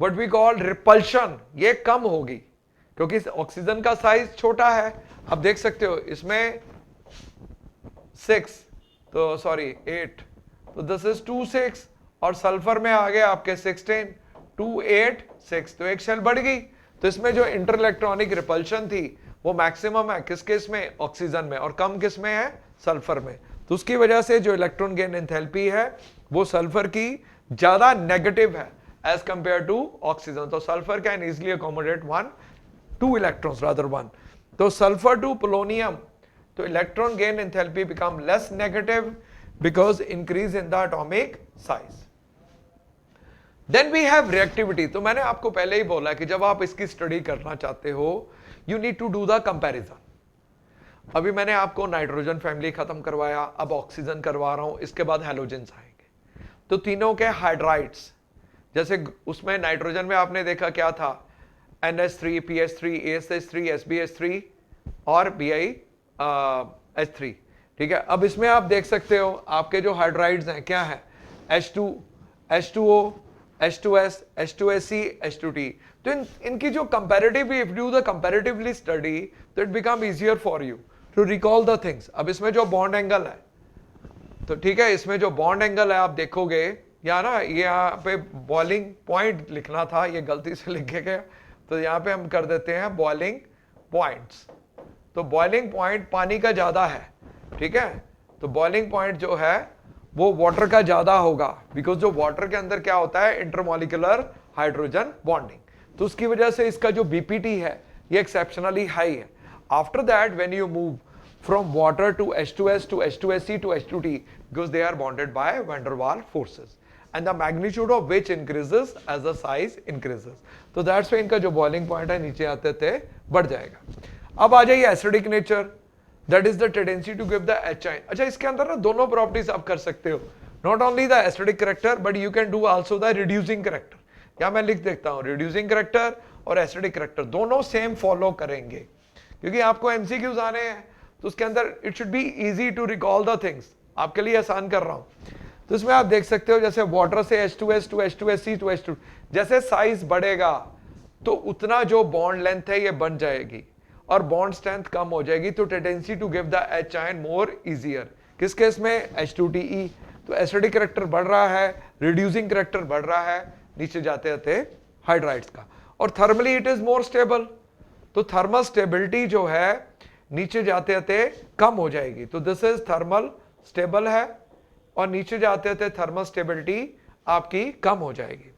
what we call repulsion ये कम होगी, क्योंकि ऑक्सीजन का साइज छोटा है। आप देख सकते हो इसमें 6 तो सॉरी 8, तो दिस इज 2 6 और सल्फर में आ गया आपके 16 2 8 6, तो एक शेल बढ़ गई। तो इसमें जो इंटर इलेक्ट्रॉनिक रिपल्शन थी वो मैक्सिमम है किस केस में, ऑक्सीजन में, और कम किस में है, सल्फर में। तो उसकी वजह से जो इलेक्ट्रॉन गेन एंथैल्पी है वो सल्फर की ज्यादा नेगेटिव है एज कंपेयर टू ऑक्सीजन। तो sulphur can easily accommodate 2 electrons rather 1। तो सल्फर टू पोलोनियम, तो electron gain enthalpy become less negative because increase in the atomic size. Then we have reactivity. तो मैंने आपको पहले ही बोला कि जब आप इसकी स्टडी करना चाहते हो you need to do the comparison. अभी मैंने आपको नाइट्रोजन फैमिली खत्म करवाया, अब ऑक्सीजन करवा रहा हूं, इसके बाद हैलोजेंस आएंगे। तो तीनों के हाइड्राइड्स, जैसे उसमें नाइट्रोजन में आपने देखा क्या था, NH3 PH3 ASH3 SbH3 और BiH3, ठीक है। अब इसमें आप देख सकते हो आपके जो हाइड्राइड्स हैं क्या है, H2 H2O H2S H2SC H2T। तो इनकी जो comparative, if do the comparatively study तो it become easier for you to recall the things. अब इसमें जो बॉन्ड एंगल है, तो ठीक है, इसमें जो बॉन्ड एंगल है आप देखोगे या ना, ये यहाँ पे बॉइलिंग पॉइंट लिखना था, ये गलती से लिखे गया, तो यहाँ पे हम कर देते हैं बॉइलिंग पॉइंट्स। तो बॉइलिंग पॉइंट पानी का ज्यादा है, ठीक है, तो बॉइलिंग पॉइंट जो है वो वाटर का ज्यादा होगा, बिकॉज जो वाटर के अंदर क्या होता है, इंटरमॉलिक्यूलर हाइड्रोजन बॉन्डिंग, तो उसकी वजह से इसका जो बीपीटी है ये एक्सेप्शनली हाई है। After that when you move from water to H2S to H2SC to H2T, because they are bonded by van der Waals forces and the magnitude of which increases as the size increases. तो that's why इनका जो boiling point है नीचे आते थे बढ़ जाएगा। अब आ जाइए acidic nature, that is the tendency to give the H ion। अच्छा, इसके अंदर ना दोनों properties आप कर सकते हो, not only the acidic character but you can do also the reducing character। या मैं लिख देता हूँ reducing character और acidic character दोनों same follow करेंगे, क्योंकि आपको MCQs आने हैं तो उसके अंदर it should be easy to recall the things, आपके लिए आसान कर रहा हूं। तो इसमें आप देख सकते हो जैसे वाटर से H2S to H2SC to H2, जैसे साइज बढ़ेगा तो उतना जो बॉन्ड लेंथ है ये बन जाएगी और बॉन्ड स्ट्रेंथ कम हो जाएगी, तो tendency to give the H ion more easier. किस केस में, H2TE। तो एसिडिक करैक्टर बढ़ रहा है, रिड्यूसिंग करैक्टर बढ़ रहा है नीचे जाते जाते हाइड्राइड्स का, और thermally it is more stable. तो थर्मल स्टेबिलिटी जो है नीचे जाते जाते कम हो जाएगी, तो दिस इज थर्मल स्टेबल है, और नीचे जाते जाते थर्मल स्टेबिलिटी आपकी कम हो जाएगी।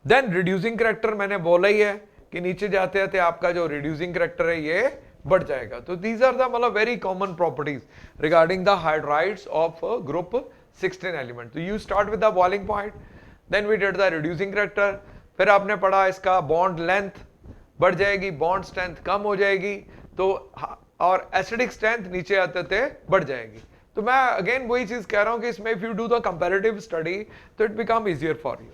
देन रिड्यूसिंग करैक्टर मैंने बोला ही है कि नीचे जाते जाते आपका जो रिड्यूसिंग करैक्टर है ये बढ़ जाएगा। तो दीज आर द मतलब very common properties regarding the hydrides of group 16 element. तो you start with the boiling point, then we did the reducing character, फिर आपने पढ़ा इसका बॉन्ड लेंथ बढ़ जाएगी, बॉन्ड स्ट्रेंथ कम हो जाएगी, तो और एसिडिक स्ट्रेंथ नीचे आते थे बढ़ जाएगी। तो मैं अगेन वही चीज कह रहा हूं कि इसमें if you do the comparative study तो it become easier for you.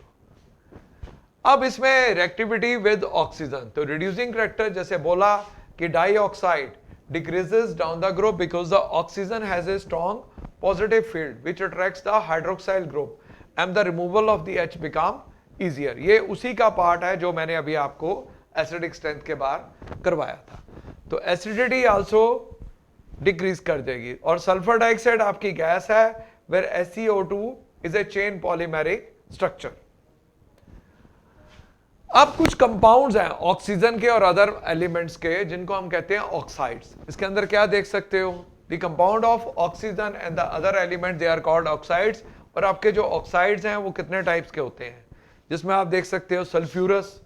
अब इसमें रिएक्टिविटी विद ऑक्सीजन, तो रिड्यूसिंग करैक्टर जैसे बोला कि dioxide decreases down the group because the oxygen has a strong positive field which attracts the hydroxyl group and the removal of the H become easier. ये उसी का part है जो मैंने अभी आपको एसिडिक स्ट्रेंथ के बाहर करवाया था। तो एसिडिटी आल्सो डिक्रीज कर देगी, और सल्फर डाइऑक्साइड आपकी गैस है where SiO2 is a chain polymeric structure. अब कुछ कंपाउंड्स हैं ऑक्सीजन के और अदर एलिमेंट्स के जिनको हम कहते हैं ऑक्साइड्स। इसके अंदर क्या देख सकते हो, the compound of oxygen and the other element they are called oxides. और आपके जो ऑक्साइड्स हैं वो कितने टाइप्स के होते हैं, जिसमें आप देख सकते हो सल्फ्यूरस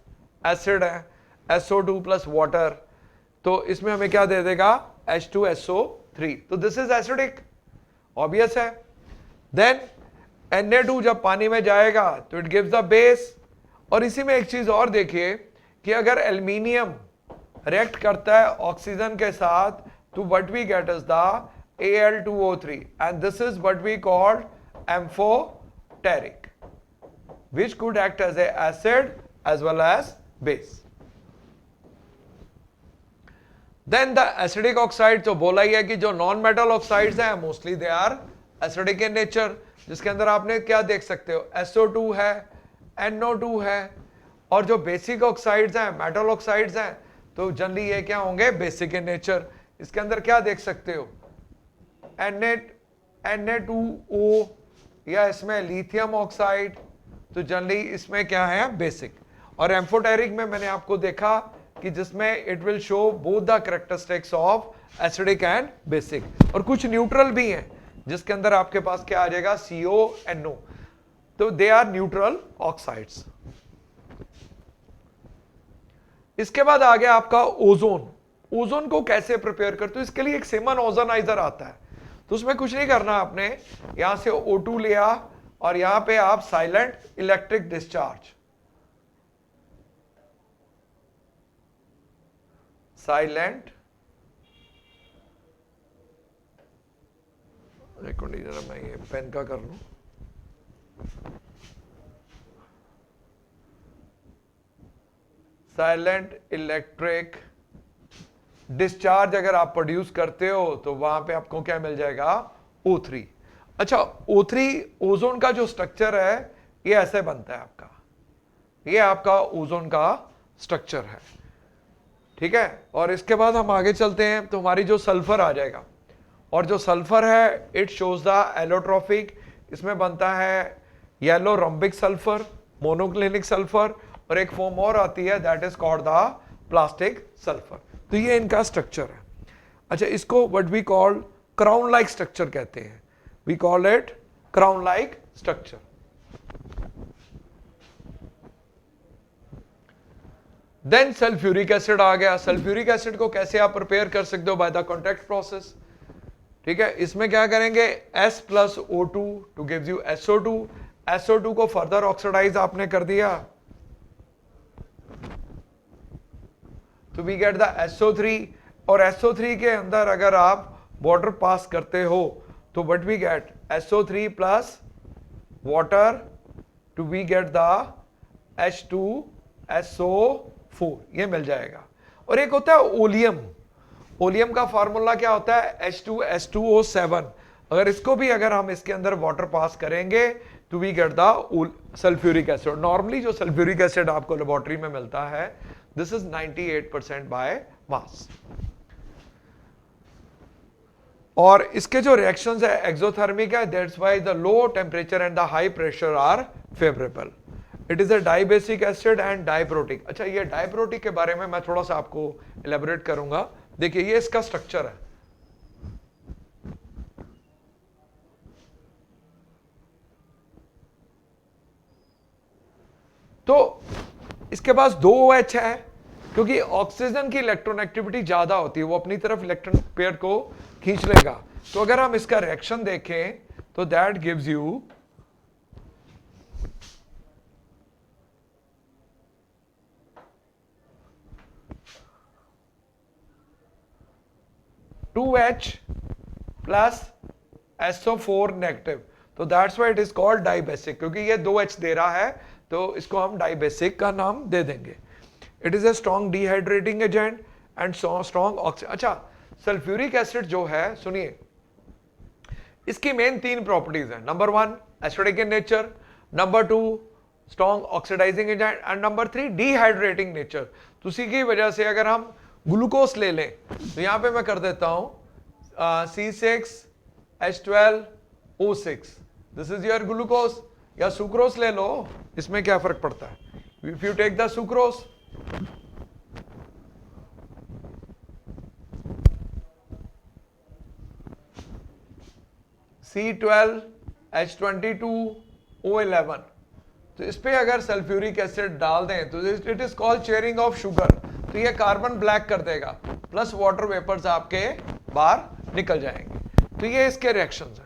एसिड है, SO2 प्लस वाटर, तो इसमें हमें क्या दे देगा, H2SO3, तो दिस इज एसिडिक, ऑब्वियस है। देन Na2 जब पानी में जाएगा तो इट गिव्स द बेस। और इसी में एक चीज और देखिए कि अगर एल्यूमिनियम रिएक्ट करता है ऑक्सीजन के साथ तो what we get is the Al2O3 and this is what we called amphoteric, which could act as a acid as well as base. Then the acidic oxide, तो बोला ही है कि जो नॉन मेटल ऑक्साइड्स हैं mostly they are acidic in nature, जिसके अंदर आपने क्या देख सकते हो, SO2 है, NO2 है। और जो बेसिक ऑक्साइड्स हैं, मेटल ऑक्साइड्स हैं, तो जनरली ये क्या होंगे, बेसिक इन नेचर। इसके अंदर क्या देख सकते हो, Na2O, या इसमें लिथियम ऑक्साइड, तो जनरली इसमें क्या है, बेसिक। और एम्फोटेरिक में मैंने आपको देखा कि जिसमें it will show both the characteristics of acidic and basic. और कुछ न्यूट्रल भी हैं जिसके अंदर आपके पास क्या आ जाएगा, CONO, तो दे आर न्यूट्रल ऑक्साइड्स। इसके बाद आ गया आपका ओजोन। ओजोन को कैसे प्रिपेयर करते हो, इसके लिए एक सेमन ओजोनाइजर आता है। तो उसमें कुछ नहीं करना, आपने यहां से O2 लिया और यहां पे आप साइलेंट इलेक्ट्रिक डिस्चार्ज, साइलेंट, एक मिनट जरा मैं ये पेन का कर लूं, साइलेंट इलेक्ट्रिक डिस्चार्ज अगर आप प्रोड्यूस करते हो तो वहां पे आपको क्या मिल जाएगा, O3। अच्छा, O3 ओजोन का जो स्ट्रक्चर है ये ऐसे बनता है आपका, ये आपका ओजोन का स्ट्रक्चर है, ठीक है। और इसके बाद हम आगे चलते हैं तो हमारी जो सल्फर आ जाएगा, और जो सल्फर है इट शोज द एलोट्रोपिक, इसमें बनता है yellow rhombic sulphur, monoclinic sulphur, और एक फॉर्म और आती है that is called the plastic sulphur. तो ये इनका स्ट्रक्चर है। अच्छा, इसको what we call crown like structure कहते हैं, we call it crown like structure. Then sulphuric acid आ गया। सल्फ्यूरिक एसिड को कैसे आप प्रिपेयर कर सकते हो, बाय द कॉन्टैक्ट प्रोसेस, ठीक है। इसमें क्या करेंगे, S+O2 two gives you SO2, SO2 को फर्दर ऑक्सीडाइज आपने कर दिया तो वी गेट द SO3, और SO3 के अंदर अगर आप वाटर पास करते हो तो what we get, SO3 plus water to we get the H2SO4, ये मिल जाएगा। और एक होता है ओलियम, ओलियम का फार्मूला क्या होता है, H2S2O7। अगर इसको भी अगर हम इसके अंदर वाटर पास करेंगे तो we get the sulphuric acid. Normally जो सल्फ्यूरिक एसिड आपको लेबोरेटरी में मिलता है दिस इज 98% बाय मास। और इसके जो रिएक्शंस है एक्सोथर्मिक है, that's why the low temperature and the high pressure are favourable. It is a dibasic acid and diprotic. अच्छा, ये डाइप्रोटिक के बारे में मैं थोड़ा सा आपको एलेबोरेट करूंगा। देखिए ये इसका स्ट्रक्चर है, तो इसके पास 2 OH है, क्योंकि ऑक्सीजन की इलेक्ट्रॉनेगेटिविटी ज्यादा होती है, वो अपनी तरफ इलेक्ट्रॉन पेयर को खींच लेगा। तो अगर हम इसका रिएक्शन देखें तो that gives you (2H plus SO4 negative, तो that's why it is called dibasic, क्योंकि ये 2H दे रहा है तो इसको हम डाइबेसिक का नाम दे देंगे। It is a strong dehydrating agent and strong oxygen. अच्छा, सल्फ्यूरिक एसिड जो है, सुनिए, इसकी मेन 3 प्रॉपर्टीज हैं। Number 1 acidic in nature, number 2 strong oxidizing agent, and number 3 dehydrating nature. तो उसी की वजह से अगर हम ग्लूकोज ले लें तो यहां पे मैं कर देता हूं C6H12O6, this is your glucose, या सुक्रोज ले लो, इसमें क्या फर्क पड़ता है। If you take the sucrose, C12H22O11, तो इस पे अगर सल्फ्यूरिक एसिड डाल दें तो it is called charring of sugar, तो ये कार्बन ब्लैक कर देगा, प्लस वाटर वेपर्स आपके बाहर निकल जाएंगे। तो ये इसके रिएक्शंस हैं।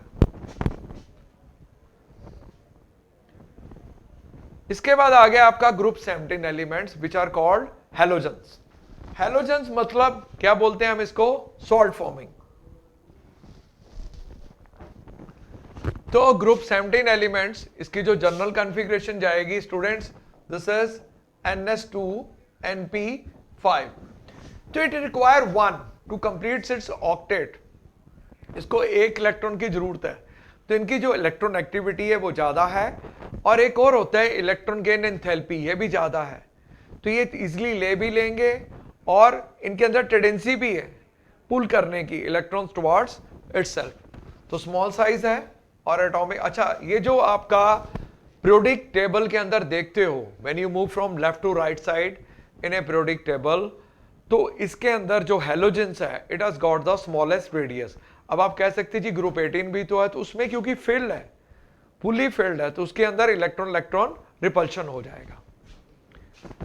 इसके बाद आ गया आपका group 17 elements which are called halogens. Halogens मतलब क्या बोलते हैं हम इसको, सॉल्ट फॉर्मिंग। तो ग्रुप 17 एलिमेंट्स, इसकी जो जनरल कॉन्फ़िगरेशन जाएगी स्टूडेंट्स, दिस इज NS2NP5। तो it require 1 to complete its octet. इसको एक इलेक्ट्रॉन की जरूरत है, तो इनकी जो इलेक्ट्रॉन एक्टिविटी है वो ज्यादा है, और एक और होता है इलेक्ट्रॉन गेन एंथैल्पी, ये भी ज्यादा है। तो ये इजिली ले भी लेंगे, और इनके अंदर टेंडेंसी भी है पुल करने की इलेक्ट्रॉन्स टुवर्ड्स इटसेल्फ। तो स्मॉल साइज है और एटॉमिक। अच्छा, ये जो आपका पीरियोडिक टेबल के अंदर देखते हो, when you move from left to right side in a periodic table, तो इसके अंदर जो हैलोजेंस है it has got the smallest radius. अब आप कह सकते जी ग्रुप 18 भी तो है, तो उसमें क्योंकि फील्ड है, फुली फील्ड है, तो उसके अंदर इलेक्ट्रॉन इलेक्ट्रॉन रिपल्शन हो जाएगा।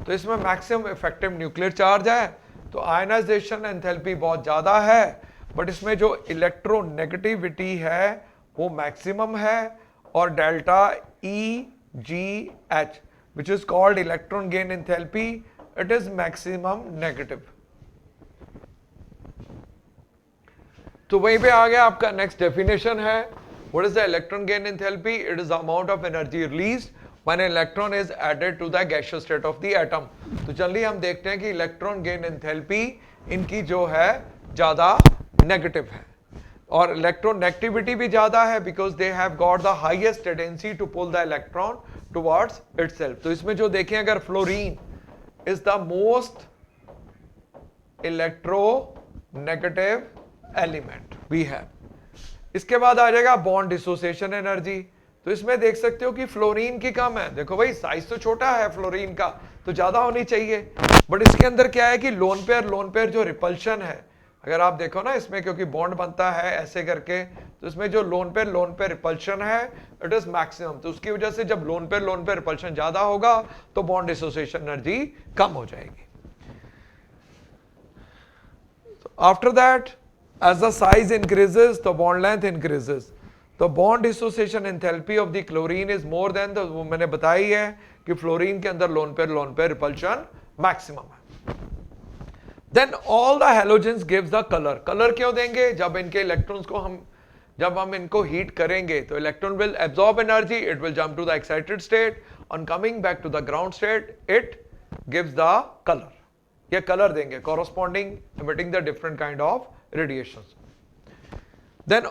तो इसमें मैक्सिमम इफेक्टिव न्यूक्लियर चार्ज है, तो आयनाइजेशन एंथैल्पी बहुत ज्यादा है, बट इसमें जो इलेक्ट्रोनेगेटिविटी है वो मैक्सिमम है, और delta EGH which is called electron gain enthalpy, it is maximum negative. तो वहीं पे आ गया आपका नेक्स्ट डेफिनेशन है, what is the electron gain enthalpy? It is the amount of energy released when an electron is added to the gaseous state of the atom। तो चलिए हम देखते हैं कि इलेक्ट्रॉन गेन एंथैल्पी इनकी जो है ज्यादा नेगेटिव है, और इलेक्ट्रॉन नेगेटिविटी भी ज्यादा है, because they have got the highest tendency to pull the electron towards itself. तो इसमें जो देखें, अगर fluorine is the most electronegative element we have. इसके बाद आ जाएगा बॉन्ड डिसोसिएशन एनर्जी। तो इसमें देख सकते हो कि फ्लोरीन की कम है। देखो भाई, साइज तो छोटा है फ्लोरीन का, तो ज्यादा होनी चाहिए, बट इसके अंदर क्या है कि लोन पेयर जो रिपल्शन है, अगर आप देखो ना इसमें, क्योंकि बॉन्ड बनता है ऐसे करके, तो इसमें जो लोन पेयर रिपल्शन है इट इज मैक्सिमम। तो उसकी वजह से जब लोन पेयर रिपल्शन ज्यादा होगा तो बॉन्ड डिसोसिएशन एनर्जी कम हो जाएगी। After that, as the size increases the bond length increases। तो bond dissociation enthalpy of the chlorine is more than the, वो मैंने बताई है कि फ्लोरीन के अंदर लोन पेयर रिपल्शन मैक्सिमम है। Then all the halogens gives the color। Colour क्यों देंगे? जब इनके इलेक्ट्रॉन्स को जब हम इनको हीट करेंगे तो electron will absorb energy, it will jump to the excited state, on coming back to the ground state it gives the colour. ये कलर देंगे corresponding emitting the different kind of radiations। Then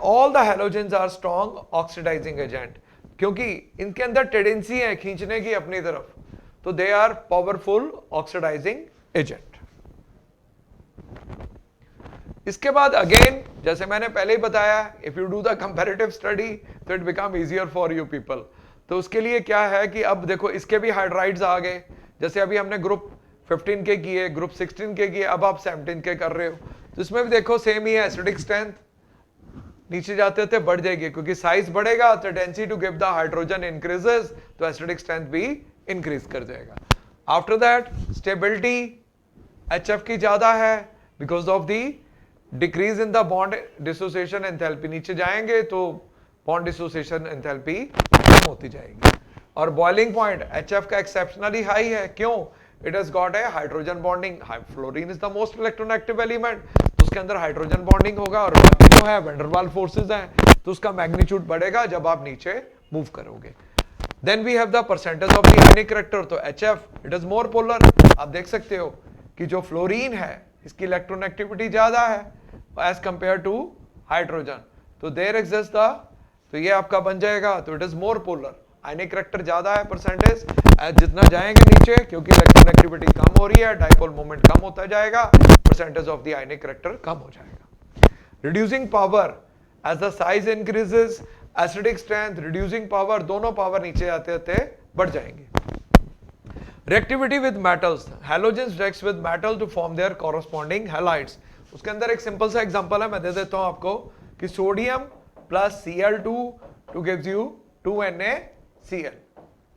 all the halogens are strong oxidizing agent, क्योंकि इनके अंदर tendency है खींचने की अपनी तरफ, तो they are powerful oxidising agent. इसके बाद अगेन, जैसे मैंने पहले ही बताया, if you do the comparative study तो it become easier for you people. तो उसके लिए क्या है कि अब देखो इसके भी हाइड्राइड्स आ गए, जैसे अभी हमने ग्रुप 15 के किए, ग्रुप 16 के किए, अब आप 17 के कर रहे हो, तो इसमें भी देखो सेम ही है, एसिडिक स्ट्रेंथ नीचे जाते होते बढ़ जाएगी, क्योंकि साइज बढ़ेगा तो tendency to give the hydrogen increases, तो एसिडिक स्ट्रेंथ भी इंक्रीज कर जाएगा। आफ्टर दैट स्टेबिलिटी HF की ज्यादा है, because of the decrease in the bond dissociation enthalpy. नीचे जाएंगे तो बॉन्ड डिसोसिएशन एंथैल्पी कम होती जाएगी। और बॉइलिंग पॉइंट HF का एक्सेप्शनली हाई है, क्यों? It has got a hydrogen bonding. Fluorine is the most electronegative element, तो उसके अंदर हाइड्रोजन बॉन्डिंग होगा, और बाकी जो है वैन डर वाल्स फोर्सेस हैं, तो उसका मैग्नीट्यूड बढ़ेगा जब आप नीचे मूव करोगे। Then we have the percentage of the ionic character. तो HF it is more polar. आप देख सकते हो कि जो फ्लोरीन है इसकी इलेक्ट्रोनेगेटिविटी ज्यादा है एज कंपेयर टू हाइड्रोजन, तो देयर एग्जिस्ट द, तो ये आपका बन जाएगा, तो it is more polar. Ionic character ज्यादा है परसेंटेज, जितना जाएंगे नीचे, क्योंकि इलेक्ट्रोनेगेटिविटी कम हो रही है, डाइपोल मोमेंट कम होता जाएगा, percentage of the ionic character कम हो जाएगा। Reducing power as the size increases, acidic strength, reducing power, दोनों पावर नीचे आते आते बढ़ जाएंगे। Reactivity with metals, halogens reacts with metal to form their corresponding halides. उसके अंदर एक सिंपल सा एग्जांपल है, मैं दे देता हूं आपको, कि sodium plus Cl2 two gives you 2NaCl।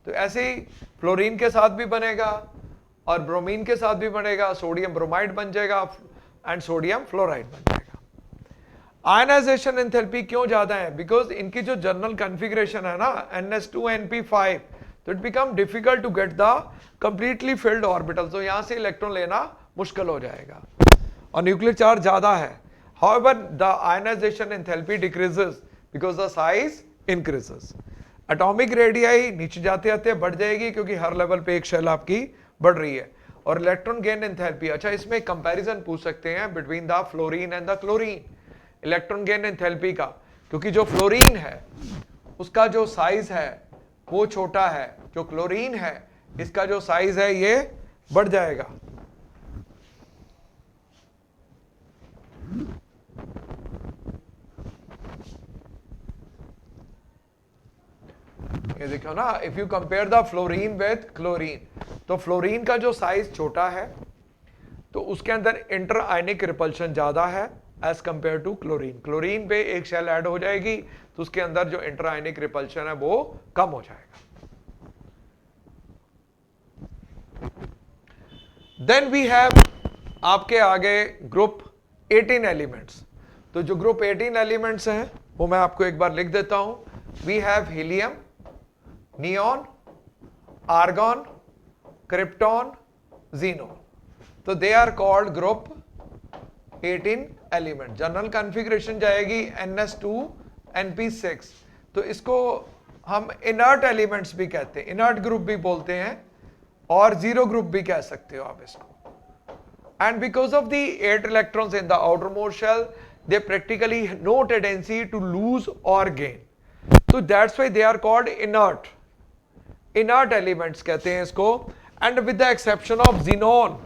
तो ऐसे ही फ्लोरीन के साथ भी बनेगा और ब्रोमीन के साथ भी बनेगा, सोडियम ब्रोमाइड बन जाएगा एंड सोडियम फ्लोराइड बन जाएगा। आयनाइजेशन एंथैल्पी क्यों ज्यादा है? बिकॉज इनकी जो जनरल कॉन्फ़िगरेशन है ना NS2NP5, तो तो it become difficult to get the completely filled orbital, तो यहां से इलेक्ट्रॉन लेना मुश्किल हो जाएगा और न्यूक्लियर चार्ज ज्यादा है. However, the ionization enthalpy decreases because the size increases. Atomic radii नीचे जाते जाते बढ़ जाएगी क्योंकि हर लेवल पे एक शेल आपकी बढ़ रही है. और इलेक्ट्रॉन गेन एंथैल्पी, अच्छा इसमें कंपैरिजन पूछ सकते हैं between the fluorine and the chlorine. Electron gain enthalpy का, क्योंकि जो फ्लोरीन है उसका जो साइज है वो छोटा है, जो क्लोरीन है इसका जो साइज है ये बढ़ जाएगा. ये देखो ना, if you compare the fluorine with chlorine, तो फ्लोरीन का जो साइज छोटा है तो उसके अंदर इंटर आयनिक रिपल्शन ज्यादा है as compare to chlorine. Chlorine पे एक शेल ऐड हो जाएगी तो उसके अंदर जो इंटर आयनिक रिपल्शन है वो कम हो जाएगा. देन वी हैव आपके आगे ग्रुप 18 एलिमेंट्स. तो जो ग्रुप 18 एलिमेंट्स हैं वो मैं आपको एक बार लिख देता हूं. We have helium, neon, argon, krypton, xenon. तो they are called group 18 element. General configuration जाएगी NS2 NP6. तो इसको हम इनर्ट एलिमेंट्स भी कहते हैं, इनर्ट ग्रुप भी बोलते हैं और जीरो ग्रुप भी कह सकते हो आप इसको. And because of the 8 electrons in the outermost shell, they practically no tendency to lose or gain. So that's why they are called inert. Inert elements कहते हैं इसको. And with the exception of xenon,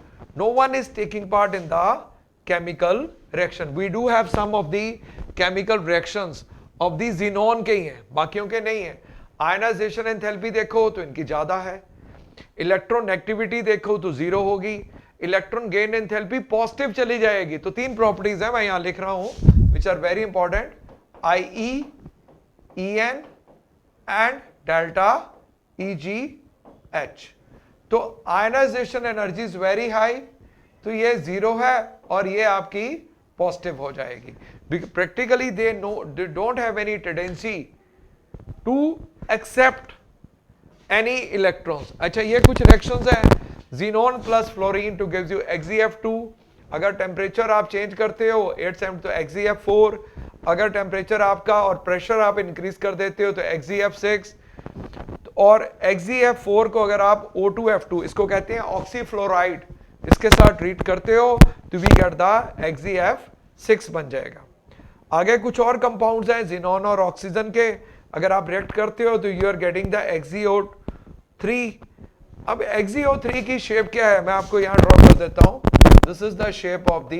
no one is taking part in the chemical reaction. We do have some of the chemical reactions of the xenon के ही हैं, बाकियों के नहीं है. Ionization enthalpy देखो तो इनकी ज्यादा है. इलेक्ट्रॉन एक्टिविटी देखो तो जीरो होगी. इलेक्ट्रॉन गेन एंथैल्पी पॉजिटिव चली जाएगी. तो तीन प्रॉपर्टीज है, मैं यहां लिख रहा हूं which are very important, IE, EN and delta EGH. तो ionization energy is very high, तो ये जीरो है और ये आपकी पॉजिटिव हो जाएगी. Practically they don't have any tendency to accept any electrons. अच्छा ये कुछ रिएक्शंस हैं. Xenon plus fluorine to gives you XeF2. अगर टेम्परेचर आप चेंज करते हो 8 तो XeF4. अगर टेम्परेचर आपका और प्रेशर आप इंक्रीज कर देते हो तो XeF6. और XeF4 को अगर आप O2F2, इसको कहते हैं ऑक्सीफ्लोराइड, इसके साथ ट्रीट करते हो तो वी गेट द XeF6 बन जाएगा. आगे कुछ और कंपाउंड्स हैं xenon और ऑक्सीजन के, अगर आप रिएक्ट करते हो तो you are getting the XeO3. अब XeO3 की शेप क्या है, मैं आपको यहां ड्रॉ कर देता हूं. This is the shape of the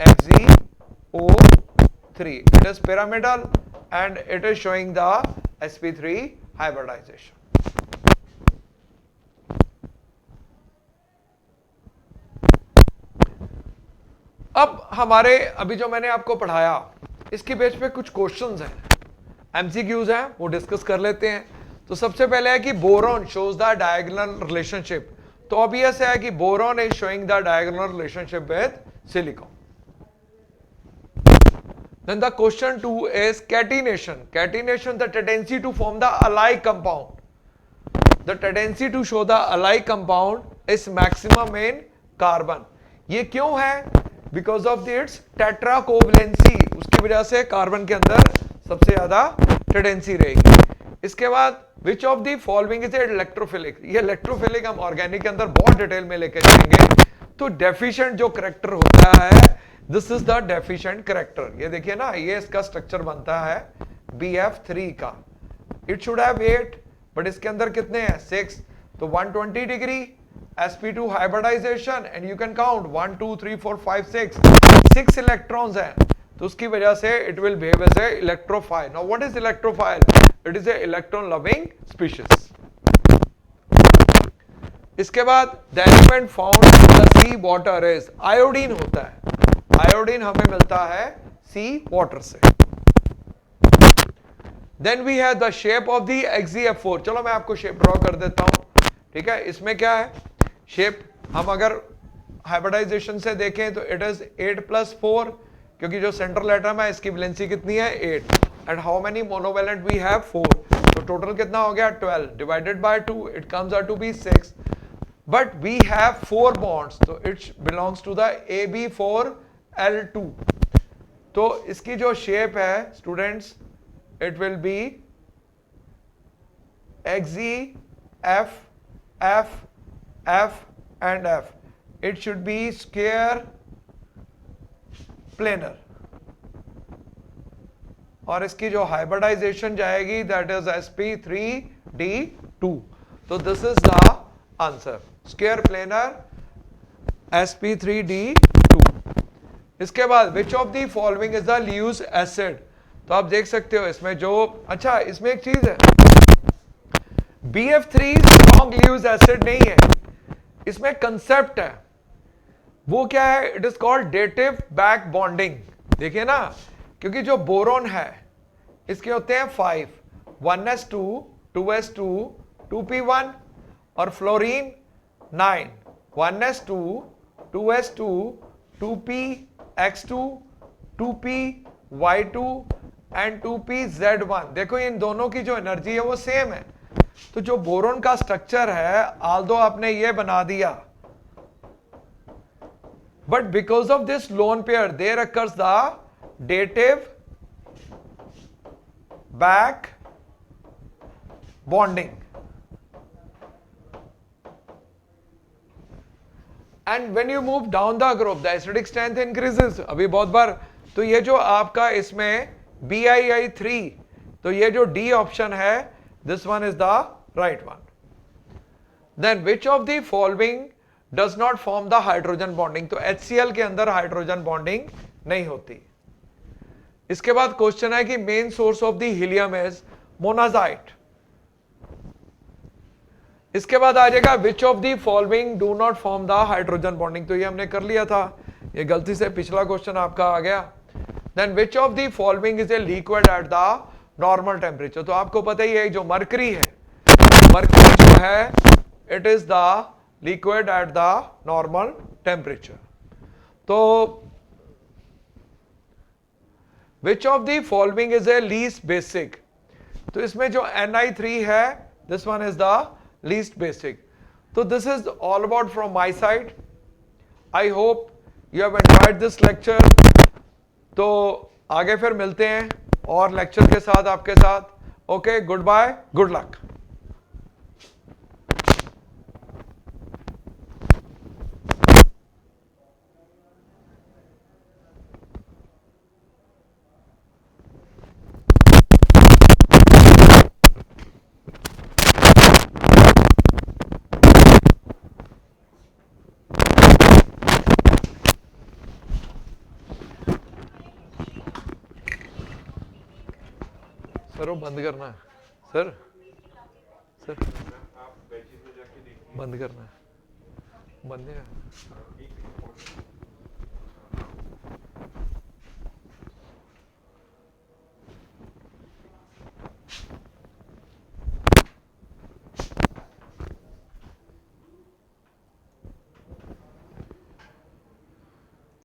XeO3. It is pyramidal and it is showing the sp3 hybridization. अब हमारे अभी जो मैंने आपको पढ़ाया इसके बेस पे कुछ क्वेश्चंस हैं, MCQs हैं, वो डिस्कस कर लेते हैं. तो सबसे पहले है कि boron shows the diagonal relationship. तो ऑब्वियस है कि boron is showing the diagonal relationship with silicon. Then the question 2 is catenation. Catenation, the tendency to form the alike compound. The tendency to show the alike compound is maximum in carbon. ये क्यों है? Because of its tetra covalency. उसकी वजह से carbon के अंदर सबसे ज्यादा टेंडेंसी रहेगी. इसके बाद विच of the following is electrophilic. ये इलेक्ट्रोफिलिक हम ऑर्गेनिक के अंदर बहुत डिटेल में लेके जाएंगे. तो डेफिशिएंट जो करेक्टर होता है, this is the deficient character. ये देखिए ना, ये इसका स्ट्रक्चर बनता है BF3 का. इट शुड हैव 8 बट इसके अंदर कितने हैं 6. तो 120 degree sp2 hybridization and you can count 1 2 3 4 5 6 electrons हैं. तो उसकी वजह से it will behave as a electrophile. Now what is electrophile? It is a electron loving species. इसके बाद the element found in the sea water is iodine होता है. Iodine हमें मिलता है सी वाटर से. Then we have the shape of the XeF4. चलो मैं आपको शेप ड्रॉ कर देता हूं. ठीक है, इसमें क्या है शेप, हम अगर हाइब्रिडाइजेशन से देखें तो इट इज 8 + 4, क्योंकि जो सेंट्रल एटम है इसकी वैलेंसी कितनी है 8. and how many monovalent we have? 4. तो टोटल कितना हो गया? 12 divided by 2, it comes out to be 6. But we have 4 bonds, so it belongs to the AB4L2. तो इसकी जो शेप है students, it will be XE, F, F, F and F. It should be square planar. और इसकी जो hybridisation जाएगी that is sp3d2. तो this is the answer, square planar sp3d2. इसके बाद विच of the following is the ल्यूज acid? तो आप देख सकते हो इसमें जो, अच्छा इसमें एक चीज है, BF3 स्ट्रॉन्ग ल्यूज एसिड नहीं है, इसमें कंसेप्ट है. वो क्या है? It is called dative back bonding. देखिए ना, क्योंकि जो बोरोन है इसके होते हैं 5, 1s2, 2s2, 2p1, और fluorine 9, 1s2, 2s2, 2px2, 2py2 and 2pz1. देखो इन दोनों की जो एनर्जी है वो सेम है. तो जो बोरोन का स्ट्रक्चर है, आल्दो आपने ये बना दिया, but because of this lone pair there occurs the dative back bonding, and when you move down the group the acidic strength increases. अभी बहुत बार, तो ये जो आपका इसमें BiI3, तो ये जो D ऑप्शन है, this one is the right one. Then which of the following does not form the hydrogen bonding? तो HCl के अंदर हाइड्रोजन बॉन्डिंग नहीं होती. इसके बाद क्वेश्चन है कि main source of the helium is monazite. इसके बाद आ जाएगा विच of the following do not form the hydrogen bonding. तो ये हमने कर लिया था, ये गलती से पिछला क्वेश्चन आपका आ गया. Then which of the following is a liquid at the normal temperature. तो आपको पता ही है जो मरकरी है, मरकरी जो है it is the liquid at the normal temperature. तो Which of the following is a least basic? तो इसमें जो Ni3 है, this one is the least basic. So this is all about from my side. I hope you have enjoyed this lecture. तो आगे फिर मिलते हैं और लेक्चर के साथ आपके साथ. Okay, goodbye, good luck. Sir वो बंद करना है. सर बंद करना है. बंद नहीं है.